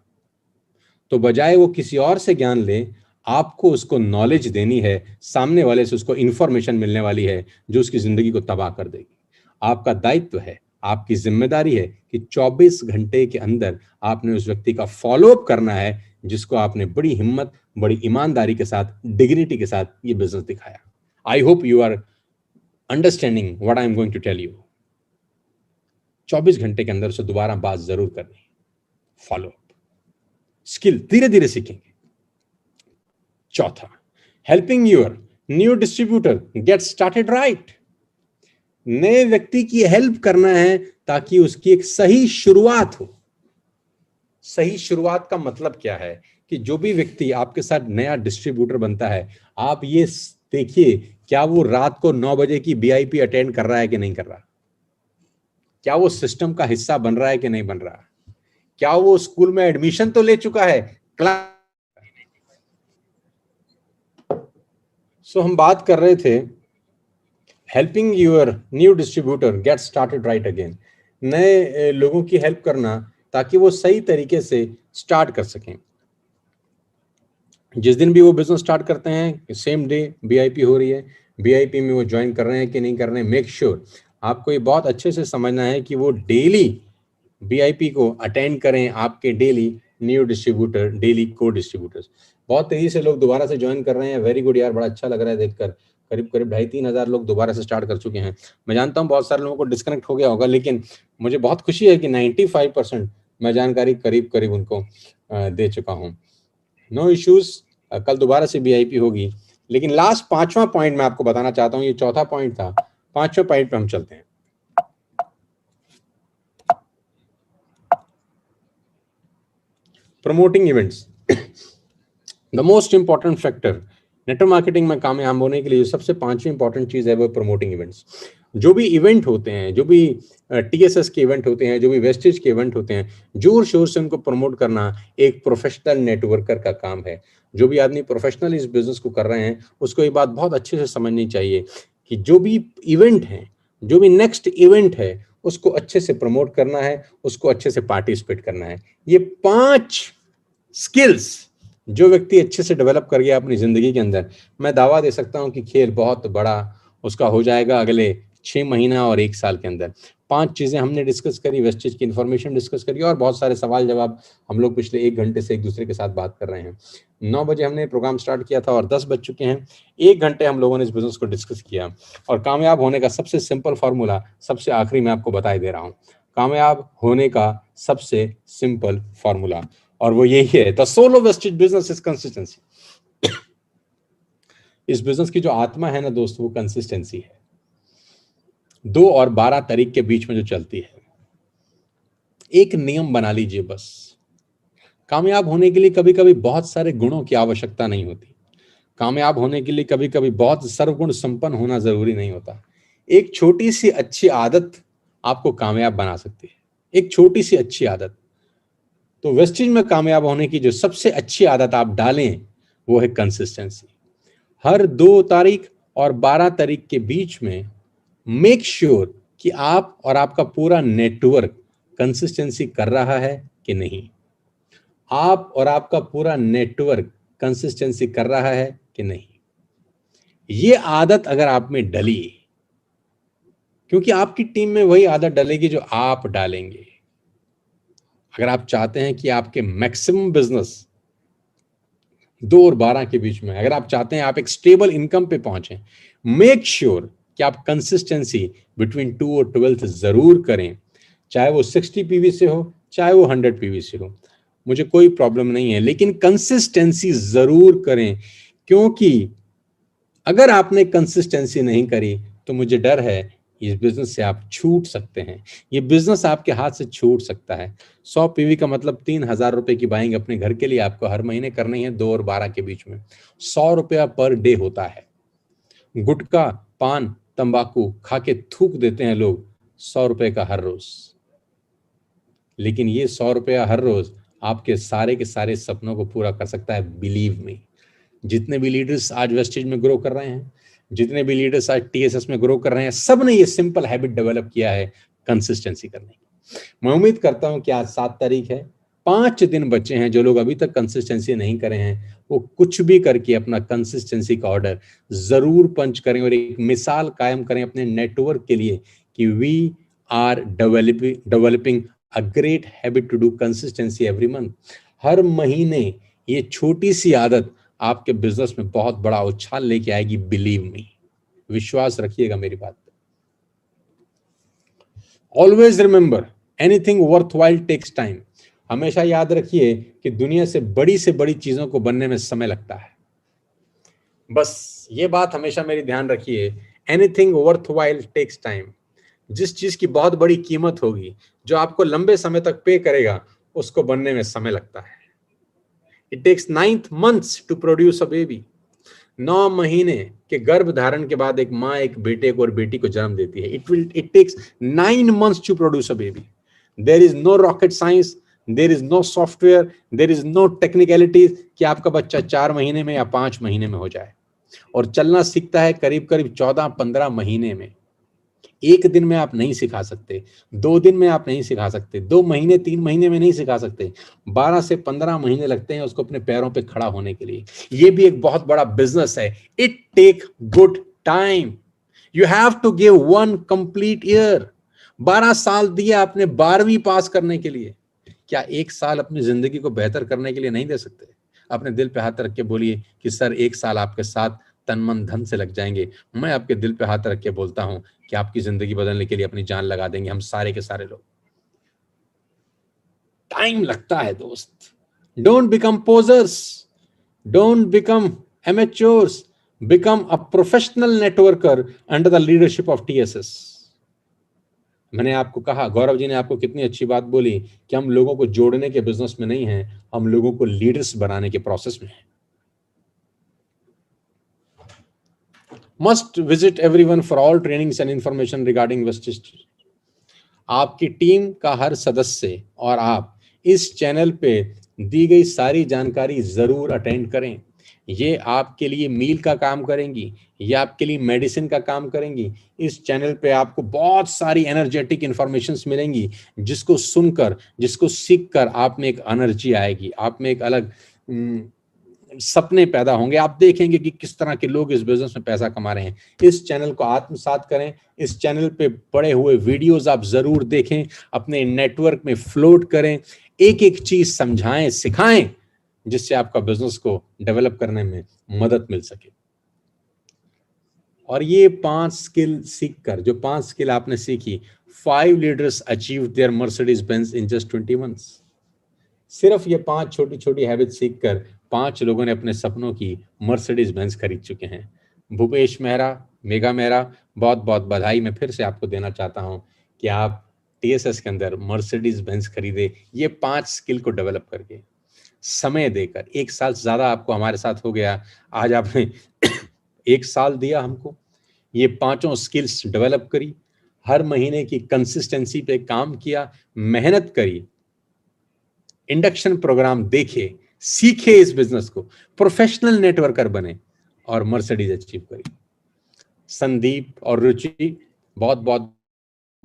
तो बजाय वो किसी और से ज्ञान ले, आपको उसको नॉलेज देनी है, सामने वाले से उसको इंफॉर्मेशन मिलने वाली है जो उसकी जिंदगी को तबाह कर देगी। आपका दायित्व है, आपकी जिम्मेदारी है कि 24 घंटे के अंदर आपने उस व्यक्ति का फॉलोअप करना है जिसको आपने बड़ी हिम्मत, बड़ी ईमानदारी के साथ, डिग्निटी के साथ ये बिजनेस दिखाया। I hope you are understanding what I am going to tell you. 24 घंटे के अंदर उसे दोबारा बात जरूर करनी है। फॉलोअप स्किल धीरे धीरे सीखेंगे। चौथा, helping your new distributor get started right. नए व्यक्ति की हेल्प करना है ताकि उसकी एक सही शुरुआत हो। सही शुरुआत का मतलब क्या है कि जो भी व्यक्ति आपके साथ नया डिस्ट्रीब्यूटर बनता है, आप ये देखिए क्या वो रात को 9 बजे की बीआईपी अटेंड कर रहा है कि नहीं कर रहा, क्या वो सिस्टम का हिस्सा बन रहा है कि नहीं बन रहा, क्या वो स्कूल में एडमिशन तो ले चुका है, क्लास सो हम बात कर रहे थे helping your new distributor get started right again, नए लोगों की हेल्प करना ताकि वो सही तरीके से स्टार्ट कर सकें। जिस दिन भी वो बिजनेस स्टार्ट करते हैं सेम डे बीआईपी हो रही है, बीआईपी में वो ज्वाइन कर रहे हैं कि नहीं कर रहे हैं, मेक श्योर आपको ये बहुत अच्छे से समझना है कि वो डेली बीआईपी को अटेंड करें, आपके डेली न्यू डिस्ट्रीब्यूटर, डेली को डिस्ट्रीब्यूटर्स। बहुत तेजी से लोग दोबारा से ज्वाइन कर रहे हैं, वेरी गुड यार, बड़ा अच्छा लग रहा है देखकर। करीब 2,500-3 हज़ार लोग दोबारा से स्टार्ट कर चुके हैं। मैं जानता हूँ बहुत सारे लोगों को डिस्कनेक्ट हो गया होगा, लेकिन मुझे बहुत खुशी है कि 95% मैं जानकारी करीब करीब उनको दे चुका हूँ। नो इश्यूज, कल दोबारा से बीआईपी होगी। लेकिन लास्ट 5वां पॉइंट मैं आपको बताना चाहता हूँ, ये 4था पॉइंट था, 5वें पॉइंट पे हम चलते हैं। Promoting events, the most important factor network marketing में कामयाब होने के लिए जो सबसे 5वीं इंपॉर्टेंट चीज है वो प्रमोटिंग इवेंट्स। जो भी इवेंट होते हैं, जो भी टीएसएस के इवेंट होते हैं, जो भी वेस्टेज के इवेंट होते हैं, जोर शोर से उनको प्रमोट करना एक प्रोफेशनल नेटवर्कर का काम है। जो भी आदमी प्रोफेशनल इस बिजनेस को कर रहे हैं उसको ये बात बहुत अच्छे से समझनी चाहिए कि जो भी इवेंट है, जो भी नेक्स्ट इवेंट है, उसको अच्छे से प्रमोट करना है, उसको अच्छे से पार्टिसिपेट करना है। ये 5 स्किल्स जो व्यक्ति अच्छे से डेवलप कर गया अपनी जिंदगी के अंदर, मैं दावा दे सकता हूं कि खेल बहुत बड़ा उसका हो जाएगा अगले 6 महीना और 1 साल के अंदर। 5 चीजें हमने डिस्कस करी, वेस्टेज की इन्फॉर्मेशन डिस्कस करी और बहुत सारे सवाल जवाब हम लोग पिछले 1 घंटे से एक दूसरे के साथ बात कर रहे हैं। 9 बजे हमने प्रोग्राम स्टार्ट किया था और 10 बज चुके हैं। 1 घंटे हम लोगों ने इस बिजनेस को डिस्कस किया और कामयाब होने का सबसे सिंपल फॉर्मूला सबसे आखिरी में आपको बताई दे रहा हूँ। कामयाब होने का सबसे सिंपल फॉर्मूला, और वो यही है, the soul of Vestige business is consistency. इस बिजनेस की जो आत्मा है ना दोस्तों, वो कंसिस्टेंसी है। 2 और 12 तारीख के बीच में जो चलती है, एक नियम बना लीजिए बस। कामयाब होने के लिए कभी कभी बहुत सारे गुणों की आवश्यकता नहीं होती। कामयाब होने के लिए कभी कभी बहुत सर्वगुण संपन्न होना जरूरी नहीं होता। एक छोटी सी अच्छी आदत आपको कामयाब बना सकती है, एक छोटी सी अच्छी आदत। तो वेस्टेज में कामयाब होने की जो सबसे अच्छी आदत आप डालें वो है कंसिस्टेंसी। हर 2 तारीख और 12 तारीख के बीच में मेक श्योर कि आप और आपका पूरा नेटवर्क कंसिस्टेंसी कर रहा है कि नहीं। आप और आपका पूरा नेटवर्क कंसिस्टेंसी कर रहा है कि नहीं। ये आदत अगर आप में डली, क्योंकि आपकी टीम में वही आदत डलेगी जो आप डालेंगे। अगर आप चाहते हैं कि आपके मैक्सिमम बिजनेस 2 और 12 के बीच में, अगर आप चाहते हैं आप एक स्टेबल इनकम पे पहुंचे, मेक श्योर कि आप कंसिस्टेंसी बिटवीन 2 और 12 जरूर करें। चाहे वो 60 पीवी से हो, चाहे वो 100 पीवी से हो, मुझे कोई प्रॉब्लम नहीं है, लेकिन कंसिस्टेंसी जरूर करें। क्योंकि अगर आपने कंसिस्टेंसी नहीं करी तो मुझे डर है इस बिजनेस से आप छूट सकते हैं। ये बिजनेस आपके हाथ से छूट सकता है। 100 पीवी का मतलब 3,000 रुपए की बाइंग अपने घर के लिए आपको हर महीने करनी है 2 और 12 के बीच में। 100 रुपया पर डे होता है। गुटखा, पान, तंबाकू खा के थूक देते हैं लोग 100 रुपए का हर रोज। लेकिन ये 100 रुपया हर रोज आपके सारे के सारे सपनों को पूरा कर सकता है। बिलीव मी, जितने भी लीडर्स आज वेस्टेज में ग्रो कर रहे हैं, जितने भी लीडर्स आज टीएसएस में ग्रो कर रहे हैं, सब ने ये सिंपल हैबिट डेवलप किया है कंसिस्टेंसी करने की। मैं उम्मीद करता हूं कि आज 7 तारीख है, 5 दिन बचे हैं। जो लोग अभी तक कंसिस्टेंसी नहीं करे हैं वो कुछ भी करके अपना कंसिस्टेंसी का ऑर्डर जरूर पंच करें और एक मिसाल कायम करें अपने नेटवर्क के लिए कि we are developing a great habit to do consistency every month. हर महीने ये छोटी सी आदत आपके बिजनेस में बहुत बड़ा उछाल लेके आएगी। बिलीव मी, विश्वास रखिएगा मेरी बात पे। Always remember, anything worthwhile takes time. हमेशा याद रखिए कि दुनिया से बड़ी चीजों को बनने में समय लगता है। बस ये बात हमेशा मेरी ध्यान रखिए, एनीथिंग वर्थवाइल टेक्स टाइम। जिस चीज की बहुत बड़ी कीमत होगी, जो आपको लंबे समय तक पे करेगा, उसको बनने में समय लगता है। It takes 9 months to produce a baby. 9 महीने के गर्भ धारण के बाद एक माँ एक बेटे को और बेटी को जन्म देती है। It takes 9 months to produce a baby. There is no rocket science, there is no software, there is no technicalities कि आपका बच्चा 4 महीने में या 5 महीने में हो जाए। और चलना सीखता है करीब करीब 14-15 महीने में। एक दिन में आप नहीं सिखा सकते, 2 दिन में आप नहीं सिखा सकते, 2 महीने 3 महीने में नहीं सिखा सकते, 12 से 15 महीने लगते हैं उसको अपने पैरों पे खड़ा होने के लिए। ये भी एक बहुत बड़ा बिजनेस है। It take good time. You have to give 1 complete year. 12 साल दिए आपने 12वीं पास करने के लिए, क्या 1 साल अपनी जिंदगी को बेहतर करने के लिए नहीं दे सकते? अपने दिल पे हाथ रख के बोलिए कि सर 1 साल आपके साथ तन मन धन से लग जाएंगे। मैं आपके दिल पे हाथ रख के बोलता हूं कि आपकी जिंदगी बदलने के लिए अपनी जान लगा देंगे हम सारे के सारे लोग। टाइम लगता है दोस्त। Don't become posers, don't become amateurs, become a professional networker under the leadership of TSS. मैंने आपको कहा, गौरव जी ने आपको कितनी अच्छी बात बोली कि हम लोगों को जोड़ने के बिजनेस में नहीं हैं, हम लोगों को लीडर्स बनाने के प्रोसेस में हैं। Must visit everyone for all trainings and information regarding Vestige। आपकी टीम का हर सदस्य और आप इस चैनल पे दी गई सारी जानकारी जरूर अटेंड करें। ये आपके लिए मील का काम करेंगी, ये आपके लिए मेडिसिन का काम करेंगी। इस चैनल पे आपको बहुत सारी एनर्जेटिक इंफॉर्मेशंस मिलेंगी, जिसको सुनकर, जिसको सीखकर आप में एक एनर्जी आएगी, आप में एक अलग सपने पैदा होंगे। आप देखेंगे कि किस तरह के लोग इस बिजनेस में पैसा कमा रहे हैं। इस चैनल को आत्मसात करें, इस चैनल पे पड़े हुए वीडियोस आप जरूर देखें, अपने नेटवर्क में फ्लोट करें, एक एक चीज समझाएं, सिखाएं, जिससे आपका बिजनेस को डेवलप करने में मदद मिल सके। और ये 5 स्किल सीखकर, जो 5 स्किल आपने सीखी, 5 leaders achieve their Mercedes Benz in just 20 months. सिर्फ ये 5 छोटी छोटी हैबिट सीखकर 5 लोगों ने अपने सपनों की मर्सिडीज बेंज खरीद चुके हैं। भूपेश मेहरा, मेघा मेहरा, बहुत बहुत बधाई मैं फिर से आपको देना चाहता हूं कि आप टीएसएस के अंदर मर्सिडीज बेंज खरीदे, ये 5 स्किल को डेवलप करके, समय देकर। 1 साल से ज्यादा आपको हमारे साथ हो गया, आज आपने 1 साल दिया हमको, ये 5 स्किल्स डेवलप करी, हर महीने की कंसिस्टेंसी पे काम किया, मेहनत करी, इंडक्शन प्रोग्राम देखे, सीखे इस बिजनेस को, प्रोफेशनल नेटवर्कर बने और मर्सिडीज अचीव करी। संदीप और रुचि, बहुत बहुत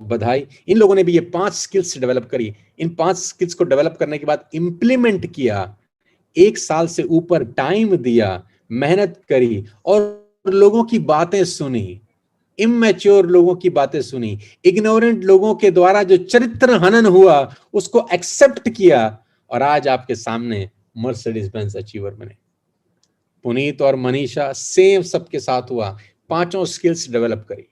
बधाई। इन लोगों ने भी ये 5 स्किल्स डेवलप करी। इन 5 स्किल्स को डेवलप करने के बाद इंप्लीमेंट किया, 1 साल से ऊपर टाइम दिया, मेहनत करी और लोगों की बातें सुनी, इमैच्योर लोगों की बातें सुनी, इग्नोरेंट लोगों के द्वारा जो चरित्र हनन हुआ उसको एक्सेप्ट किया और आज आपके सामने मर्सिडीज बेंज अचीवर बने। पुनीत और मनीषा, सेम सबके साथ हुआ, 5 स्किल्स डेवलप करी,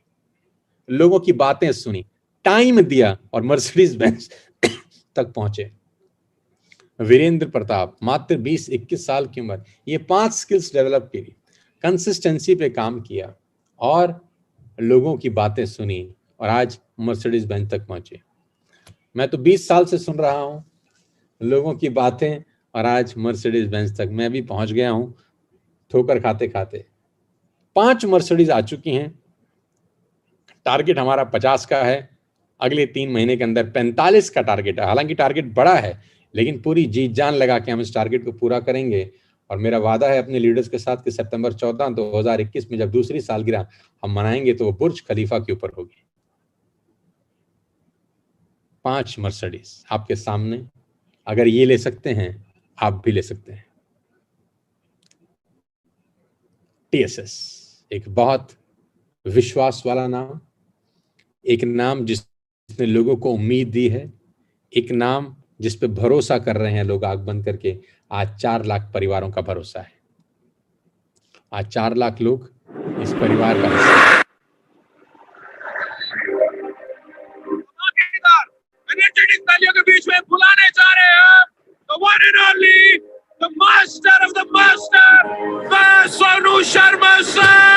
लोगों की बातें सुनी, टाइम दिया और मर्सिडीज बेंज तक पहुंचे। वीरेंद्र प्रताप, मात्र 20-21 साल की उम्र, ये 5 स्किल्स डेवलप की, कंसिस्टेंसी पे काम किया और लोगों की बातें सुनी और आज मर्सिडीज बेंज तक पहुंचे। मैं तो 20 साल से सुन रहा हूं लोगों की बातें और आज मर्सिडीज बेंज तक मैं भी पहुंच गया हूं, ठोकर खाते खाते। 5 मर्सिडीज आ चुकी हैं। टारगेट हमारा 50 का है, अगले 3 महीने के अंदर 45 का टारगेट है। हालांकि टारगेट बड़ा है, लेकिन पूरी जी जान लगा के हम इस टारगेट को पूरा करेंगे। और मेरा वादा है अपने लीडर्स के साथ कि सितंबर 14, 2021 में जब दूसरी सालगिरह हम मनाएंगे तो वो बुर्ज खलीफा के ऊपर होगी। 5 मर्सिडीज आपके सामने, अगर ये ले सकते हैं आप भी ले सकते हैं। टीएसएस एक बहुत विश्वास वाला नाम, एक नाम जिसने लोगों को उम्मीद दी है, एक नाम जिस पे भरोसा कर रहे हैं लोग आंख बंद करके। आज 4 लाख परिवारों का भरोसा है। आज 4 लाख लोग इस परिवार का हिस्सा हैं। एनर्जेटिक तालियों के बीच में बुलाने जा रहे हैं the one and only, the master of the master, Sonu Sharma sir.